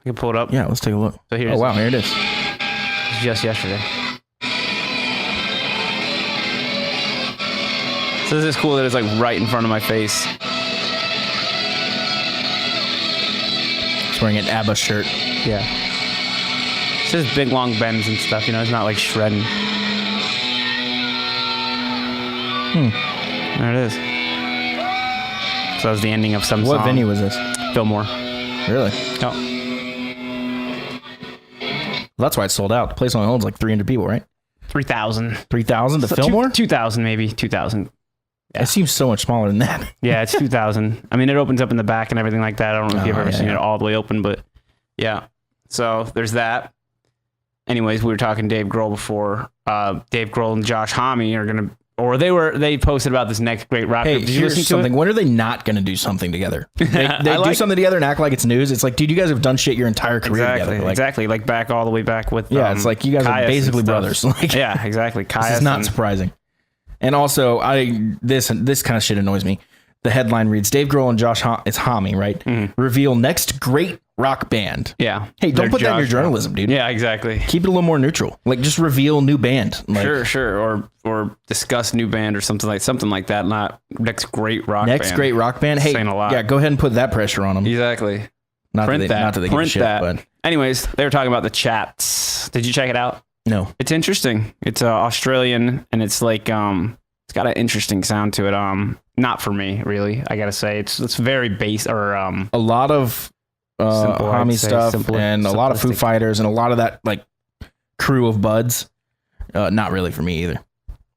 You can pull it up. Yeah, let's take a look. So here's, oh wow, here it is. Just yesterday. So this is cool that it's like right in front of my face. He's wearing an ABBA shirt. Yeah. It's just big long bends and stuff, you know, it's not like shredding. There it is. So that was the ending of some song. What venue was this? Fillmore. Really? Oh. Well, that's why it's sold out. The place only holds like 300 people, right? 3,000. 3,000 to Fillmore? 2,000 maybe, 2,000. Yeah. It seems so much smaller than that. Yeah, it's 2,000. I mean, it opens up in the back and everything like that. I don't know if you've ever seen it all the way open, but yeah. So there's that. Anyways, we were talking Dave Grohl before. Dave Grohl and Josh Homme are gonna, or they posted about this next great rock group. Hey, Did you listen here's to something. it? When are they not going to do something together? They do something together and act like it's news. It's like, dude, you guys have done shit your entire career together. Like, exactly. Like back all the way back with. Yeah, it's like you guys are basically brothers. Like, yeah, exactly. This is not surprising. And also, this kind of shit annoys me. The headline reads: Dave Grohl and Josh Homme, right? Mm-hmm. Reveal next great rock band. Yeah. Hey, don't put that in your journalism, dude. Yeah, exactly. Keep it a little more neutral. Like, just reveal new band. Like, sure. Or discuss new band or something like that. Not next great rock band. Next great rock band. Hey, saying a lot. Yeah, go ahead and put that pressure on them. Exactly. Not that they give a shit, but anyways, they were talking about the Chats. Did you check it out? No. It's interesting. It's Australian, and it's like it's got an interesting sound to it. Not for me, really. I gotta say, it's very bass or a lot of Homme stuff and a lot of Foo Fighters and a lot of that like crew of buds. Not really for me either.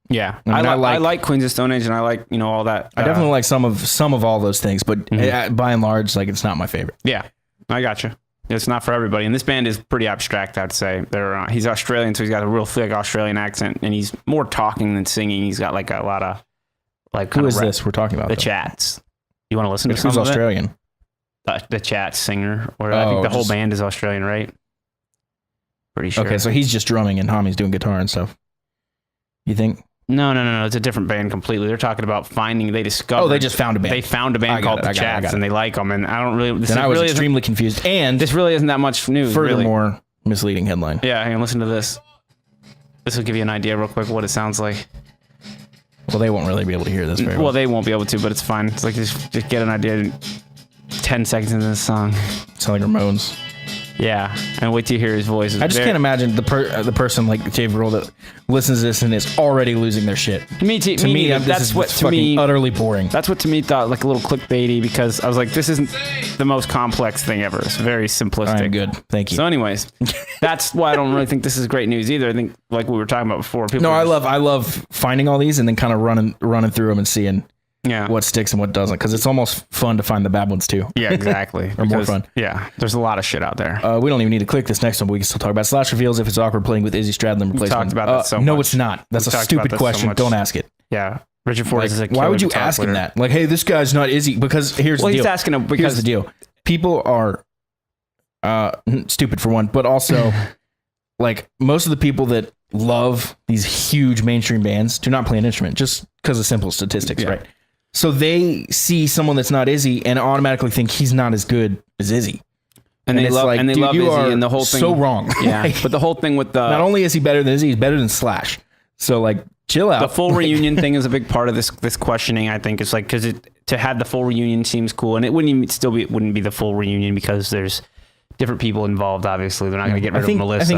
Yeah, I like Queens of Stone Age, and I like all that. I definitely like some of all those things, but by and large, like it's not my favorite. Yeah, I gotcha. It's not for everybody, and this band is pretty abstract, I'd say. He's Australian, so he's got a real thick Australian accent, and he's more talking than singing. He's got like a lot of like. Who is this we're talking about? The Chats. You want to listen to some? Who's Australian? The Chats singer, or I think the whole band is Australian, right? Pretty sure. Okay, so he's just drumming and Homme's doing guitar and stuff. You think? No. It's a different band completely. They're talking about they discovered. Oh, they just found a band. They found a band called The Chats, and they like them. And I don't really. Then I was extremely confused. And this really isn't that much news. furthermore, misleading headline. Yeah, hang on, listen to this. This will give you an idea real quick what it sounds like. Well, they won't really be able to hear this very well. Well, they won't be able to, but it's fine. It's like just get an idea. 10 seconds into this song. Sound like Ramones. Yeah, and wait till you hear his voice. I just can't imagine the person like Dave Grohl that listens to this and is already losing their shit. To me, That's what to me utterly boring. That's what to me thought like a little clickbaity, because I was like, this isn't the most complex thing ever. It's very simplistic. All right, good. Thank you. So, anyways, that's why I don't really think this is great news either. I think, like we were talking about before, I love finding all these and then kind of running through them and seeing what sticks and what doesn't, because it's almost fun to find the bad ones too. Yeah, exactly. Or more fun. Yeah, there's a lot of shit out there. We don't even need to click this next one, but we can still talk about Slash reveals if it's awkward playing with Izzy Stradlin replacement. We talked about that so much. No, it's not. That's a stupid question. Don't ask it. Yeah. Richard Ford is a why would you ask him that? Like, hey, this guy's not Izzy, because here's the deal. He's asking him because here's the deal. People are stupid for one, but also like most of the people that love these huge mainstream bands do not play an instrument just because of simple statistics, right? So they see someone that's not Izzy and automatically think he's not as good as Izzy. And they love Izzy, and the whole thing. So wrong. Yeah. But the whole thing with the. Not only is he better than Izzy, he's better than Slash. So like, chill out. The full reunion thing is a big part of this questioning, I think. It's like, because to have the full reunion seems cool. And it wouldn't be the full reunion because there's different people involved, obviously. They're not going to get rid of Melissa.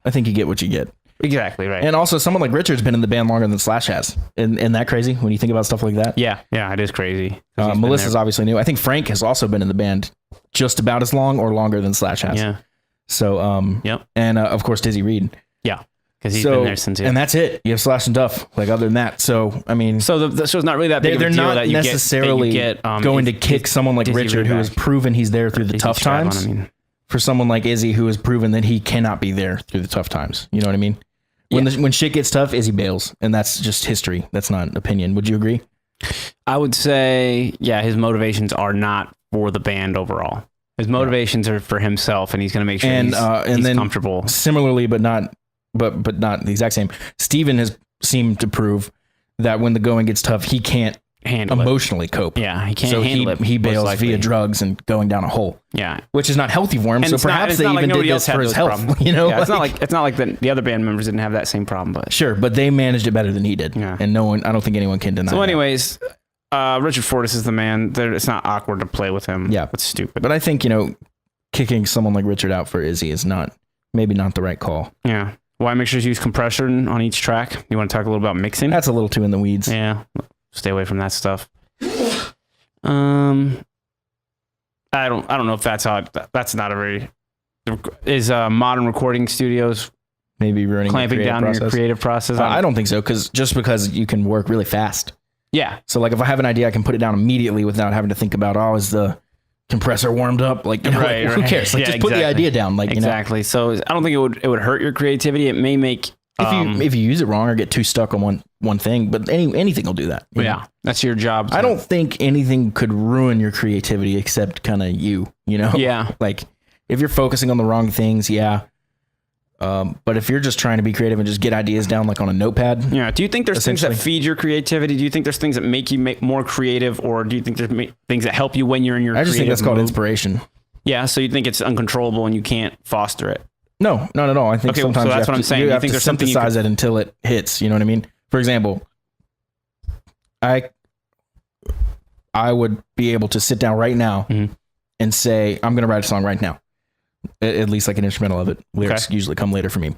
I think you get what you get. Exactly, right. And also, someone like Richard's been in the band longer than Slash has. Isn't that crazy when you think about stuff like that? Yeah, it is crazy. Melissa's obviously new. I think Frank has also been in the band just about as long or longer than Slash has. Yeah. So, yep. And of course, Dizzy Reed. Yeah, because he's been there since. And that's it. You have Slash and Duff. Like, other than that, so I mean, so the show's not really that big. They're of a deal not that you necessarily get, going to kick someone like Dizzy Richard, Reed who back. has proven he's there through the tough Stradlin, times. For someone like Izzy, who has proven that he cannot be there through the tough times. You know what I mean? When shit gets tough, Izzy bails, and that's just history. That's not an opinion. Would you agree? I would say, his motivations are not for the band overall. His motivations are for himself, and he's going to make sure he's then comfortable. Similarly, but not the exact same. Steven has seemed to prove that when the going gets tough, he can't emotionally cope. Yeah, he can't handle it. He bails via drugs and going down a hole. Yeah, which is not healthy for him. And so perhaps they even did this for his health. You know, it's not like the other band members didn't have that same problem. But sure, but they managed it better than he did. Yeah, and I don't think anyone can deny. So, anyways, Richard Fortus is the man. It's not awkward to play with him. Yeah, it's stupid. But I think kicking someone like Richard out for Izzy is maybe not the right call. Yeah. Why mixers use compression on each track? You want to talk a little about mixing? That's a little too in the weeds. Yeah, stay away from that stuff. I don't know if that's how that's not a very modern recording studios maybe ruining clamping down on your creative process. I don't think so, because you can work really fast. Yeah. So like if I have an idea, I can put it down immediately without having to think about is the compressor warmed up? Like, right. Who cares? Like, just put the idea down. Like, exactly. So I don't think it would hurt your creativity. It may make if you use it wrong or get too stuck on one thing, but anything will do that. Yeah, that's your job. I don't think anything could ruin your creativity except kind of you. Yeah. Like if you're focusing on the wrong things, yeah. But if you're just trying to be creative and just get ideas down like on a notepad. Yeah. Do you think there's things that feed your creativity? Do you think there's things that make you more creative, or do you think there's things that help you when you're in your? I just think that's called inspiration. Yeah. So you think it's uncontrollable and you can't foster it? No, not at all. I think sometimes so that's what I'm saying. You have to synthesize it until it hits. You know what I mean? For example, I would be able to sit down right now and say, I'm going to write a song right now. At least like an instrumental of it. Lyrics usually come later for me,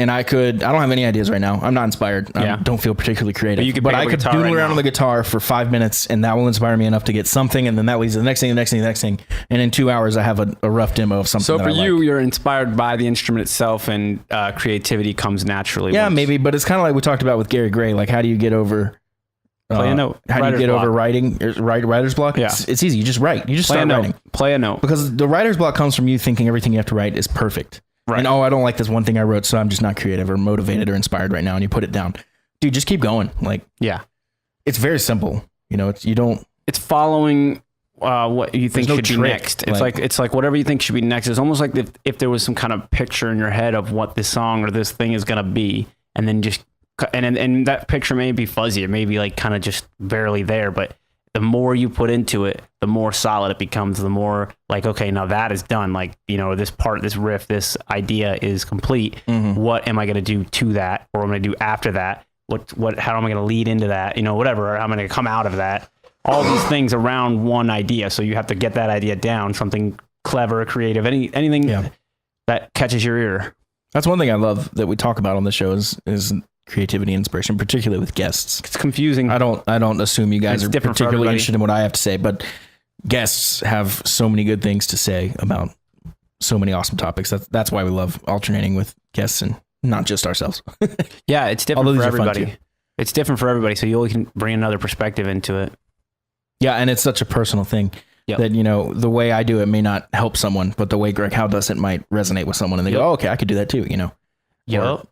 and I don't have any ideas right now. I'm not inspired. I don't feel particularly creative, but I could doodle around on the guitar for 5 minutes and that will inspire me enough to get something. And then that leads to the next thing. And in 2 hours, I have a rough demo of something. So for you, you're inspired by the instrument itself, and creativity comes naturally. Yeah, maybe, but it's kind of like we talked about with Gary Gray. Like, how do you get over play a note? How do you get over writer's block? Yeah. It's easy. You just write. You just start writing. Play a note. Because the writer's block comes from you thinking everything you have to write is perfect. Right. And I don't like this one thing I wrote, so I'm just not creative or motivated or inspired right now. And you put it down. Dude, just keep going. Like, yeah. It's very simple. It's following what you think should be next. It's like whatever you think should be next. It's almost like if there was some kind of picture in your head of what this song or this thing is going to be, and then just and that picture may be fuzzy. It may be like kind of just barely there, but the more you put into it, the more solid it becomes. The more like, okay, now that is done. Like, this part, this riff, this idea is complete. What am I going to do to that? Or am I going to do after that? How am I going to lead into that? Whatever. Or how am I going to come out of that? All these things around one idea. So you have to get that idea down, something clever, creative, anything that catches your ear. That's one thing I love that we talk about on the show is creativity and inspiration, particularly with guests. It's confusing. I don't assume you guys are particularly interested in what I have to say, but guests have so many good things to say about so many awesome topics. That's why we love alternating with guests and not just ourselves. Yeah, it's different for everybody. It's different for everybody, so you always can bring another perspective into it. Yeah, and it's such a personal thing that, the way I do it may not help someone, but the way Greg Howe does it might resonate with someone, and they go, oh, okay, I could do that too,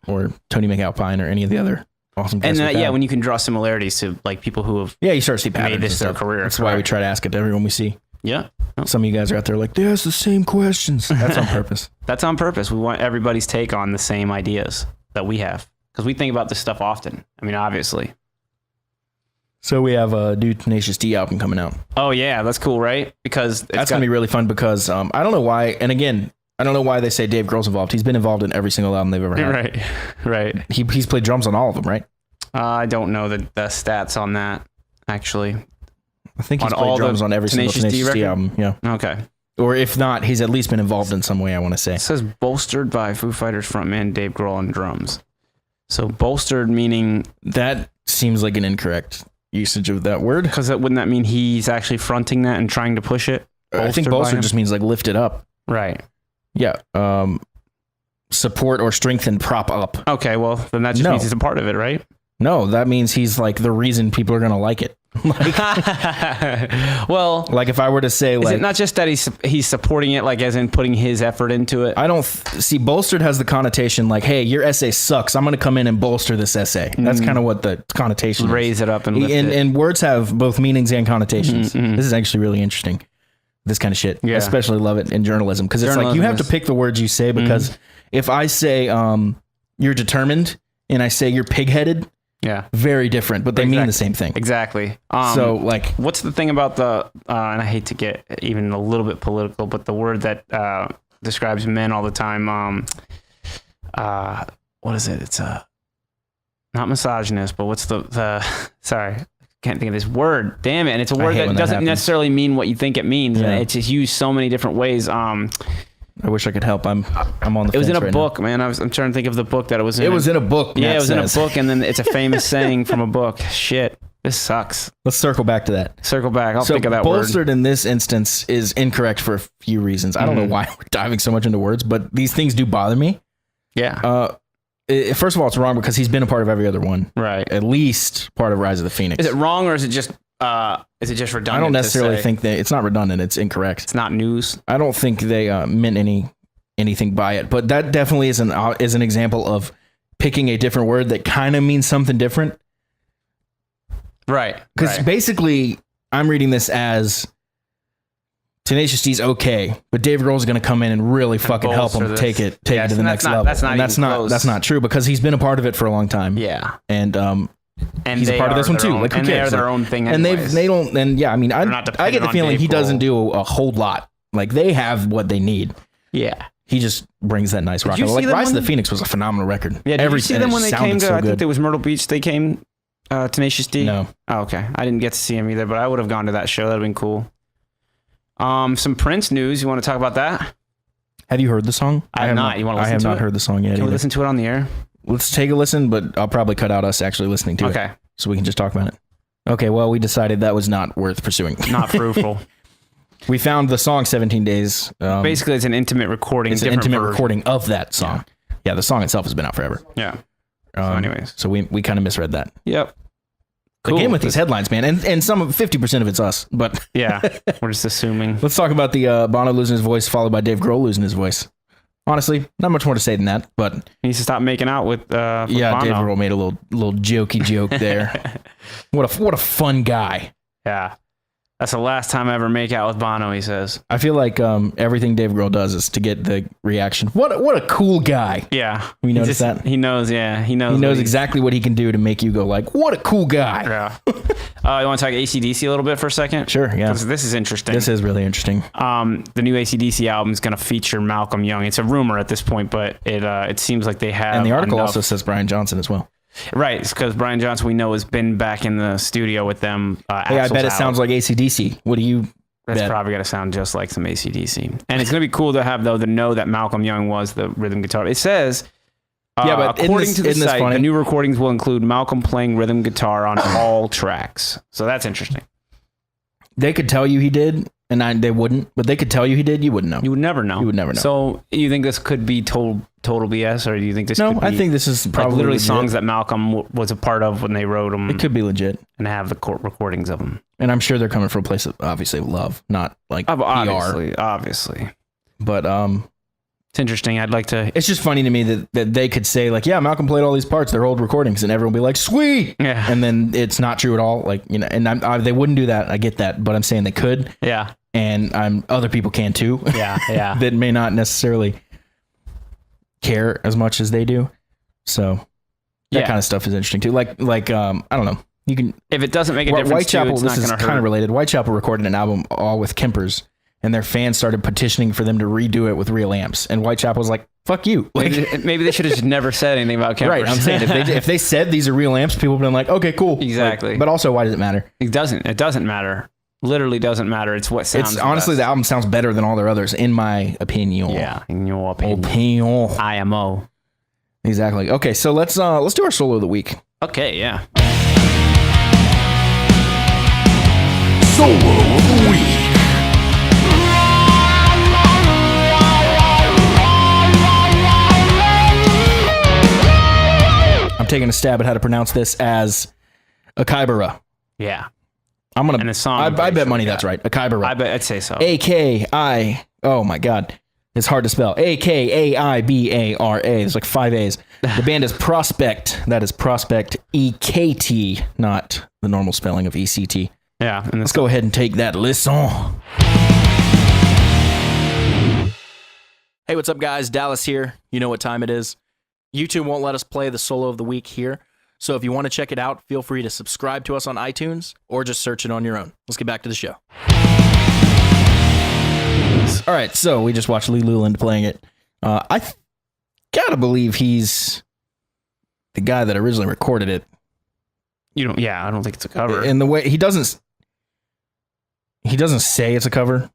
or Tony McAlpine or any of the other awesome guys. And when you can draw similarities to like people who have you start to see patterns made this their career. That's why we try to ask it to everyone we see. Yeah. Some of you guys are out there like, they ask the same questions. That's on purpose. That's on purpose. We want everybody's take on the same ideas that we have, because we think about this stuff often. I mean, obviously. So we have a new Tenacious D album coming out. Oh yeah, that's cool, right? Because that's going to be really fun because I don't know why. And again, I don't know why they say Dave Grohl's involved. He's been involved in every single album they've ever had. Right. He's played drums on all of them, right? I don't know the stats on that, actually. I think he's played drums on every single Tenacious D album. Yeah. Okay. Or if not, he's at least been involved in some way, I want to say. It says bolstered by Foo Fighters frontman Dave Grohl on drums. So bolstered meaning... That seems like an incorrect usage of that word. Because wouldn't that mean he's actually fronting that and trying to push it? I think bolstered just means like lift it up. Right. Yeah. Support or strengthen, prop up. Okay, well, then that just means he's a part of it, right? No, that means he's like the reason people are going to like it. Well, like if I were to say, like, is it not just that he's supporting it, like as in putting his effort into it? I don't see bolstered has the connotation like, hey, your essay sucks. I'm going to come in and bolster this essay. That's kind of what the connotation Raise is. It up and lift it. And words have both meanings and connotations. This is actually really interesting. This kind of shit. Yeah. I especially love it in journalism because it's like you have to pick the words you say because if I say you're determined and I say you're pig-headed, very different, but they mean the same thing. Exactly. So like, what's the thing about the, and I hate to get even a little bit political, but the word that describes men all the time, what is it? It's not misogynist, but what's the sorry, can't think of this word. Damn it. And it's a word that doesn't necessarily mean what you think it means. Yeah. It's just used so many different ways. I wish I could help. I'm on the. It was in a book, man. I'm trying to think of the book that it was in. It was in a book. Yeah, it was in a book, and then it's a famous saying from a book. Shit, this sucks. Let's circle back to that. Circle back. I'll think of that word. Bolstered in this instance is incorrect for a few reasons. I don't know why we're diving so much into words, but these things do bother me. Yeah. First of all, it's wrong because he's been a part of every other one. Right. At least part of Rise of the Phoenix. Is it wrong or is it just redundant? I don't necessarily think it's not redundant. It's incorrect. It's not news. I don't think they meant anything by it, but that definitely is an example of picking a different word that kind of means something different. Right. Because basically, I'm reading this as Tenacious D's okay, but Dave Grohl's going to come in and really fucking help him take it to the next level. That's not true because he's been a part of it for a long time. Yeah. And he's a part of this one too. Like, who cares? They're their own thing. And they don't. And yeah, I mean, I get the feeling he doesn't do a whole lot. Like they have what they need. Yeah. He just brings that nice rock and roll. Like Rise of the Phoenix was a phenomenal record. Yeah, did you see them when they came to, I think it was Myrtle Beach, they came, Tenacious D? No. Oh, okay. I didn't get to see him either, but I would have gone to that show. That would have been cool. Some Prince news. You want to talk about that? Have you heard the song? I have not. You want to listen to it? I have not heard the song yet. Can we listen to it on the air? Let's take a listen, but I'll probably cut out us actually listening to it. Okay. So we can just talk about it. Okay, well, we decided that was not worth pursuing. Not fruitful. We found the song 17 Days. Basically, it's an intimate recording. It's an intimate recording of that song. Yeah, the song itself has been out forever. Yeah. Anyways. So we kind of misread that. Yep. Cool. Again with these headlines, man. And some of 50% of it's us. But yeah, we're just assuming. Let's talk about the Bono losing his voice followed by Dave Grohl losing his voice. Honestly, not much more to say than that, but he needs to stop making out with Bono. Dave Grohl made a little jokey joke there. What a fun guy. Yeah. That's the last time I ever make out with Bono, he says. I feel like everything Dave Grohl does is to get the reaction. What a cool guy. Yeah. You notice that? He knows, yeah. He knows exactly what he can do to make you go like, what a cool guy. Yeah. You want to talk AC/DC a little bit for a second? Sure, yeah. This is interesting. This is really interesting. The new AC/DC album is going to feature Malcolm Young. It's a rumor at this point, but it seems like they have. And the article enough. also says Brian Johnson as well. Right, it's because Brian Johnson, we know, has been back in the studio with them. Hey, I bet it sounds like AC/DC. What do you That's bet? probably going to sound just like some AC/DC. And it's going to be cool to have, though, to know that Malcolm Young was the rhythm guitar. It says, but according to the site, funny? the new recordings will include Malcolm playing rhythm guitar on all tracks. So that's interesting. They could tell you he did, and they wouldn't. But they could tell you he did. You wouldn't know. You would never know. You would never know. So you think this could be total BS, or do you think this? No, could be, I think this is probably like literally legit. songs that Malcolm was a part of when they wrote them. It could be legit, and have the recordings of them. and I'm sure they're coming from a place of obviously love, not like PR. Obviously. But It's interesting. I'd like to. it's just funny to me that they could say like, yeah, Malcolm played all these parts, they're old recordings, and everyone will be like, sweet, Yeah. and then it's not true at all. Like, you know, and they wouldn't do that. I get that, but I'm saying they could, Yeah. and other people can too. Yeah. that may not necessarily care as much as they do. So that Yeah. kind of stuff is interesting too. Like I don't know. You can If it doesn't make a difference, Whitechapel. it's This not is going to kind hurt. of related. Whitechapel recorded an album all with Kempers, and their fans started petitioning for them to redo it with real amps. And Whitechapel was like, "Fuck you!" Like, Maybe they should have just never said anything about Kempers. right? I'm saying if they said these are real amps, people would have been like, "Okay, cool." Exactly. Like, but also, why does it matter? It doesn't matter. Literally doesn't matter. It's what sounds. It's honestly best. the album sounds better than all their others, in my opinion. Yeah, in your opinion. Opinion. IMO. Exactly. Okay, so let's do our solo of the week. Okay, yeah. Solo of the Week. I'm taking a stab at how to pronounce this as Akaibara. Yeah. I'm gonna. And the song, I I'm pretty bet sure money we that's got. right. Akaibara. I bet I'd say so. AKI. Oh my God, it's hard to spell. AKAIBARA. There's like 5 A's. The band is Prospect. That is Prospect EKT, not the normal spelling of ECT. Yeah. And Let's go ahead and take that listen. Hey, what's up, guys? Dallas here. You know what time it is. YouTube won't let us play the solo of the week here. So if you want to check it out, feel free to subscribe to us on iTunes or just search it on your own. Let's get back to the show. All right, so we just watched Lee Luland playing it. Gotta believe he's the guy that originally recorded it. You don't. Yeah, I don't think it's a cover. In the way he doesn't say it's a cover,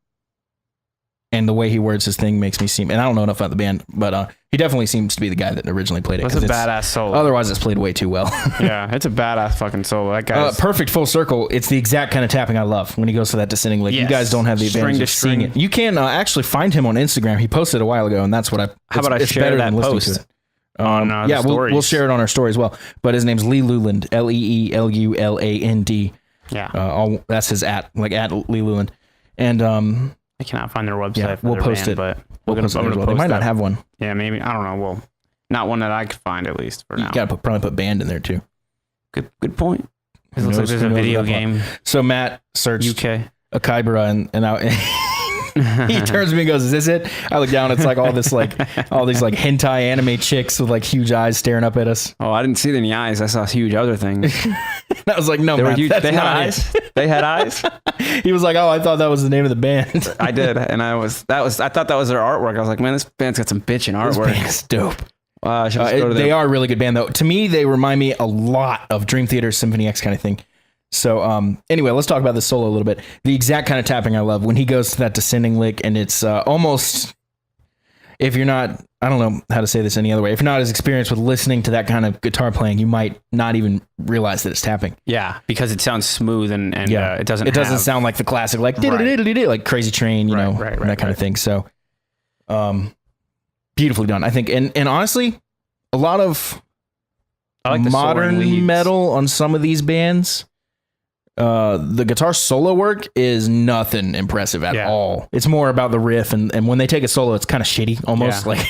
and the way he words his thing makes me seem. And I don't know enough about the band, but he definitely seems to be the guy that originally played it. It's a badass solo. Otherwise, it's played way too well. Yeah, it's a badass fucking solo. That guy's Perfect full circle. It's the exact kind of tapping I love when he goes to that descending lick. You Yes. guys don't have the String advantage to of seeing string. it. You can actually find him on Instagram. He posted a while ago, and that's what I. How about I it's share better that than listening post to it. on the Yeah, we'll stories? share it on our story as well. But his name's Lee Luland, LeeLuland. Yeah. That's his at Lee Luland, and I cannot find their website. yeah, for we'll their post band, it. but We'll I'm post it gonna as well. They post might not that. have one. Yeah, maybe. I don't know. Well, not one that I could find, at least for You now. gotta probably put band in there too. Good point. It Who looks like knows- there's who a knows video about that game. So Matt searched UK. Akaibara and he turns to me and goes, "Is this it?" I look down. It's like all these like hentai anime chicks with like huge eyes staring up at us. Oh, I didn't see any eyes. I saw huge other things. And I was like, "No, They were Matt, huge. that's They had not eyes. it." They had eyes. He was like, "Oh, I thought that was the name of the band." I did, and I thought that was their artwork. I was like, man, this band's got some bitchin' This artwork. band's dope. I should just go to They their- are a really good band, though. To me, they remind me a lot of Dream Theater, Symphony X kind of thing. So, anyway, let's talk about this solo a little bit. The exact kind of tapping I love when he goes to that descending lick, and it's almost, if you're not, I don't know how to say this any other way, if you're not as experienced with listening to that kind of guitar playing, you might not even realize that it's tapping. Yeah, because it sounds smooth and it doesn't. It doesn't have- sound like the classic, like Right. like Crazy Train, you know, right, that kind of thing. So, beautifully done, I think. And honestly, a lot of I like the soaring leads. modern metal on some of these bands. The guitar solo work is nothing impressive at Yeah. all. It's more about the riff, and when they take a solo, it's kind of shitty almost. Yeah. Like,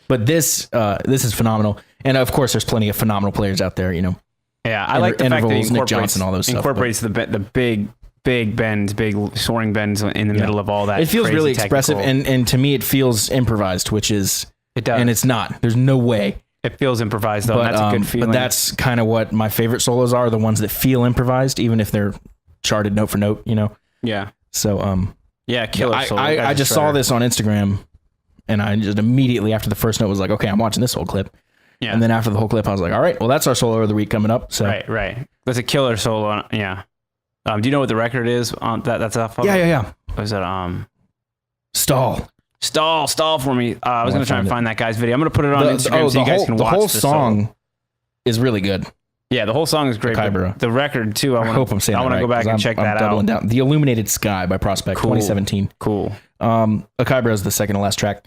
but this is phenomenal. And of course, there's plenty of phenomenal players out there. You know, Yeah, I like the fact that he Intervals, Nick incorporates Johnson, all those stuff, incorporates the big big bends, big soaring bends in the middle of all that. It feels crazy really expressive, technical. and to me, it feels improvised, which is, It does. and it's not. There's no way. It feels improvised though. But, And that's a good feeling. but that's kind of what my favorite solos are, the ones that feel improvised, even if they're charted note for note, you know? yeah, So, killer. solo. I Guy's a just saw shredder. this on Instagram, and I just immediately after the first note was like, okay, I'm watching this whole clip. Yeah. And then after the whole clip, I was like, all right, well, that's our solo of the week coming up. So Right. That's a killer solo. Yeah. Do you know what the record is on that? That's off of? yeah. What is that? Stall. Stall for me. I was gonna try and find that guy's video. I'm gonna put it on Instagram so you guys can watch the whole the song solo. is really good. Yeah, the whole song is great. Akibara. But the record too. I hope I'm saying I that want to go right, back 'cause and check that out. doubling down. The Illuminated Sky by Prospect, Cool. 2017. Cool. Akibara is the second to last track.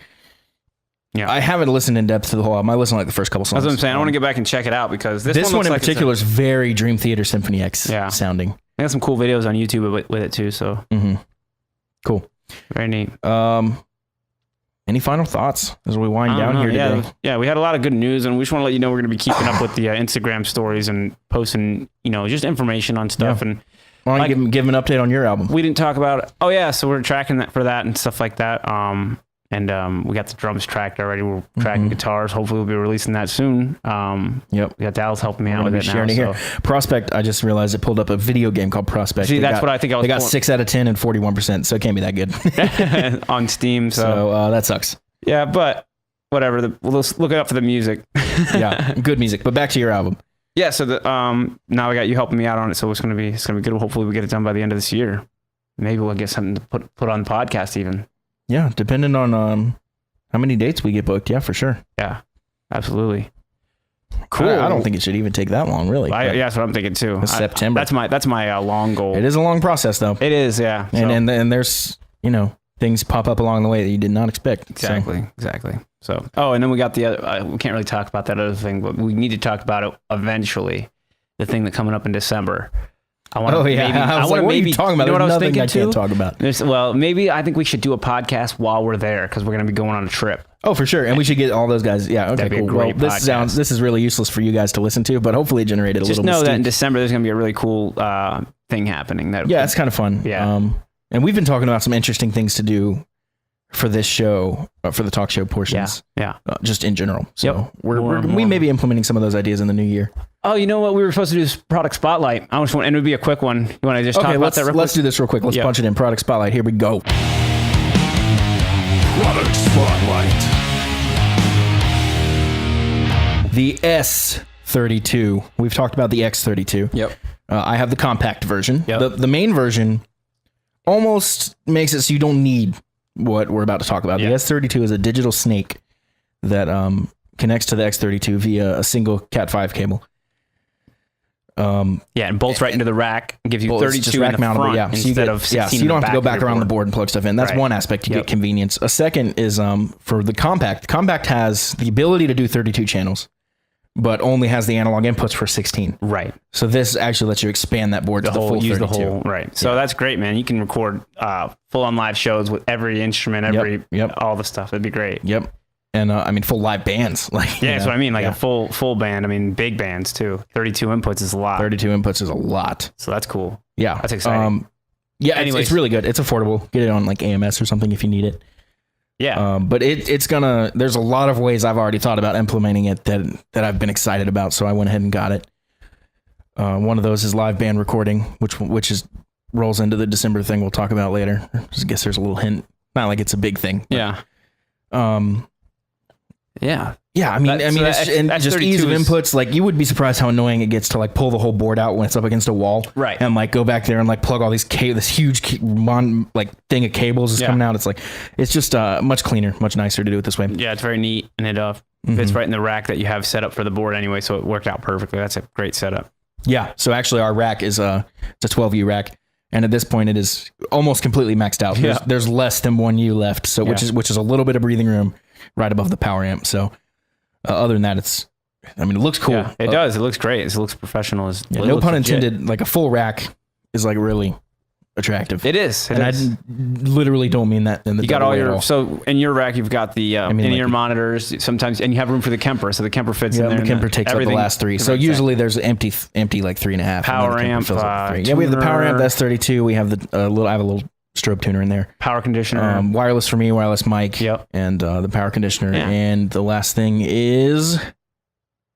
Yeah. I haven't listened in depth to the whole album. I listened to like the first couple songs. That's what I'm saying. I want to get back and check it out because this one looks in like particular is very Dream Theater Symphony X sounding. They got some cool videos on YouTube with it too. So Cool. very neat. Any final thoughts as we wind down here today? Yeah, we had a lot of good news, and we just want to let you know we're going to be keeping up with the Instagram stories and posting, just information on stuff. Yeah. And Why don't you give them an update on your album? we didn't talk about. Oh yeah, so we're tracking that for that and stuff like that. And we got the drums tracked already. We're tracking guitars. Hopefully, we'll be releasing that soon. Yep. We got Dallas helping me out We're with gonna it be now. sharing it here. Prospect, I just realized it pulled up a video game called Prospect. See, that's what I think I was They got pulling- 6 out of 10 and 41%, so it can't be that good. So on Steam. So that sucks. Yeah, but whatever. We'll look it up for the music. Yeah, good music. But back to your album. Yeah, so now I got you helping me out on it, so it's gonna be good. Hopefully, we get it done by the end of this year. Maybe we'll get something to put on the podcast even. Yeah, depending on how many dates we get booked. Yeah, for sure. Yeah, absolutely. Cool. I don't think it should even take that long, really. Yeah, that's what I'm thinking too. It's September. That's my long goal. It is a long process, though. It is, yeah. And there's things pop up along the way that you did not expect. Exactly. So, and then we got the other. We can't really talk about that other thing, but we need to talk about it eventually. The thing that coming up in December. I want. I was like, what are you talking about? You know what I was Nothing thinking I too? can't talk about. Well, maybe I think we should do a podcast while we're there because we're going to be going on a trip. Oh, for sure. And we should get all those guys. Yeah. Okay. That'd be a Cool. great Well, podcast. this is really useless for you guys to listen to, but hopefully it generated a Just little know that in mystique. December there's going to be a really cool thing happening. Yeah, it's kind of fun. Yeah. And we've been talking about some interesting things to do for this show, for the talk show portions. Yeah. Just in general. So Yep. we may be implementing some of those ideas in the new year. Oh, you know what? We were supposed to do this product spotlight. And it would be a quick one. You want to just talk about that real quick? Let's do this real quick. Let's Yeah. punch it in. Product Spotlight. Here we go. Product Spotlight. The S32. We've talked about the X32. Yep. I have the compact version. Yep. The main version almost makes it so you don't need what we're about to talk about. Yeah. The S32 is a digital snake that connects to the X32 via a single Cat5 cable. Yeah, and bolts right into the rack. Gives you Well, it's 32 just in rack the mountable, front yeah. So you instead get, of 16 so you don't have to go in the back back of around your the board and plug stuff in. That's Right. one aspect. You Yep. get convenience. A second is for the compact. Compact has the ability to do 32 channels, but only has the analog inputs for 16. Right. So this actually lets you expand that board to the full 32. Right. So that's great, man. You can record full on live shows with every instrument, Yep. all the stuff. It'd be great. Yep. And I mean, full live bands. Yeah, that's what I mean. Like yeah. a full band. I mean, big bands too. 32 inputs is a lot. 32 inputs is a lot. So that's cool. Yeah. That's exciting. Yeah, Anyways. it's really good. It's affordable. Get it on like AMS or something if you need it. Yeah. But there's a lot of ways I've already thought about implementing it that I've been excited about. So I went ahead and got it. One of those is live band recording, which rolls into the December thing we'll talk about later. I guess there's a little hint. Not like it's a big thing. But, yeah. Yeah. Yeah, I mean, That's just ease of 32 is- inputs. Like, you would be surprised how annoying it gets to like pull the whole board out when it's up against a wall, Right. And like go back there and like plug all these this huge thing of cables is Yeah. coming out. It's just much cleaner, much nicer to do it this way. Yeah, it's very neat, and it fits right in the rack that you have set up for the board anyway, so it worked out perfectly. That's a great setup. Yeah. So actually, our rack is it's a 12U rack, and at this point, it is almost completely maxed out. Yeah. There's less than 1U left, so which Yeah. is a little bit of breathing room right above the power amp. So other than that, it looks cool. Yeah, it does. It looks great. It looks professional. Yeah, no pun intended. Like a full rack is like really attractive. It is. and I literally don't mean that in the You got double all way at your all. so in your rack you've got the mean, in-ear like- monitors sometimes, and you have room for the Kemper, so the Kemper fits in Yeah, there. the and Kemper takes up the everything- last three. So Exactly. usually there's an empty like 3.5. Power and then the Kemper amp, fills up with 3. Yeah, we have the power amp, tuner. the S32. We have the I have a little strobe tuner in there. power conditioner. Wireless for me, wireless mic, Yep. and the power conditioner. Yeah. And the last thing is,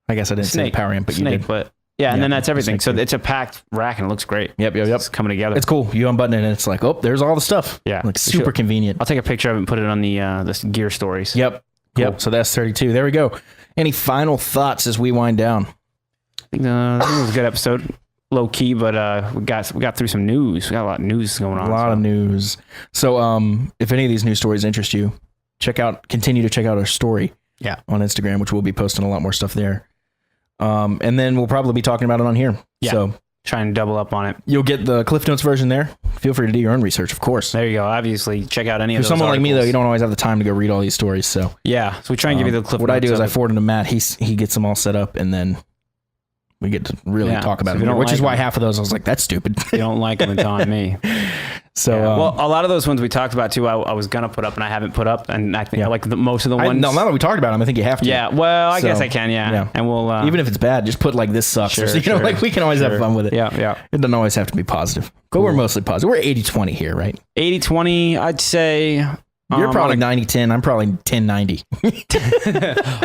I guess I didn't say the Snake. power amp, but you Snake, did. but yeah, and Yeah, then that's everything. Snake So too. it's a packed rack and it looks great. Yep. It's coming together. It's cool. You unbutton it and it's like, oh, there's all the stuff. Yeah. Like We super should- convenient. I'll take a picture of it and put it on the gear stories. Yep. Cool. Yep. So that's 32. There we go. Any final thoughts as we wind down? I think it was a good episode. Low key, but we got through some news. We got a lot of news going on. A lot of news. So if any of these news stories interest you, continue to check out our story Yeah. on Instagram, which we'll be posting a lot more stuff there. And then we'll probably be talking about it on here. Yeah. So Try and double up on it. you'll get the Cliff Notes version there. Feel free to do your own research, of course. There you go. Obviously, check out any For of those someone like me, though, articles. you don't always have the time to go read all these stories. So Yeah. So we try and give you the clip. what I do notes is I of it. forward them to Matt. He gets them all set up, and then we get to really Yeah. talk about So if them, you don't which like is why them- half of those I was like, that's stupid. If you don't like them, it's on me. So Yeah. Well, a lot of those ones we talked about too, I was gonna put up and I haven't put up, and I think Yeah. I like most of the ones. now that we talked about them, I think you have to. Yeah. Well, I guess So, I can. Yeah. yeah. And we'll Even if it's bad, just put like this sucks. Sure, or, sure, like we can always have sure. fun with it. Yeah. Yeah. It doesn't always have to be positive. But we're mostly positive. We're 80-20 here, right? 80-20, I'd say. You're probably on 90-10. I'm probably 10-90.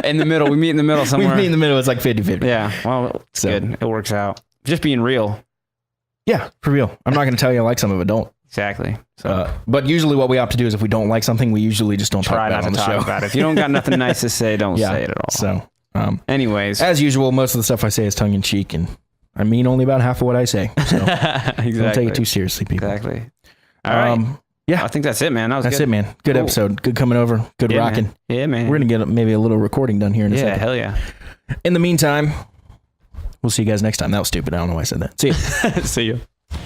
in the middle. We meet in the middle We somewhere. meet in the middle. It's like 50-50. Yeah. Well, it's So- good. It works out. Just being real. Yeah, for real. I'm not going to tell you I like some of it. Don't. Exactly. So But usually what we opt to do is if we don't like something, we usually just don't try talk about not it to on the talk show. about it. If you don't got nothing nice to say, don't Yeah. say it at all. So, anyways. as usual, most of the stuff I say is tongue in cheek, and I mean only about half of what I say. So exactly. don't take it too seriously, people. Exactly. All right. Yeah, I think that's it, man. That was that's good. it, man. Good Cool. episode. Good coming over. Good Yeah, rocking. man. Yeah, man. We're going to get maybe a little recording done here in a Yeah, second. hell yeah. In the meantime, we'll see you guys next time. That was stupid. I don't know why I said that. See you. See you.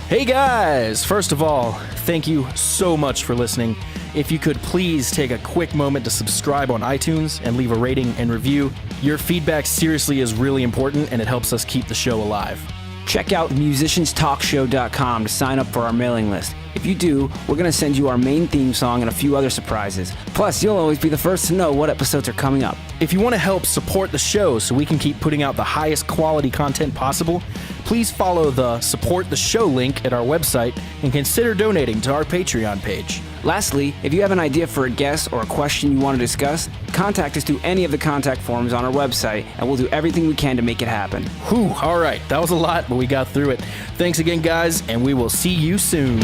Hey guys! First of all, thank you so much for listening. If you could please take a quick moment to subscribe on iTunes and leave a rating and review. Your feedback seriously is really important and it helps us keep the show alive. Check out musicianstalkshow.com to sign up for our mailing list. If you do, we're going to send you our main theme song and a few other surprises. Plus, you'll always be the first to know what episodes are coming up. If you want to help support the show so we can keep putting out the highest quality content possible, please follow the Support the Show link at our website and consider donating to our Patreon page. Lastly, if you have an idea for a guest or a question you want to discuss, contact us through any of the contact forms on our website, and we'll do everything we can to make it happen. Whew, all right, that was a lot, but we got through it. Thanks again, guys, and we will see you soon.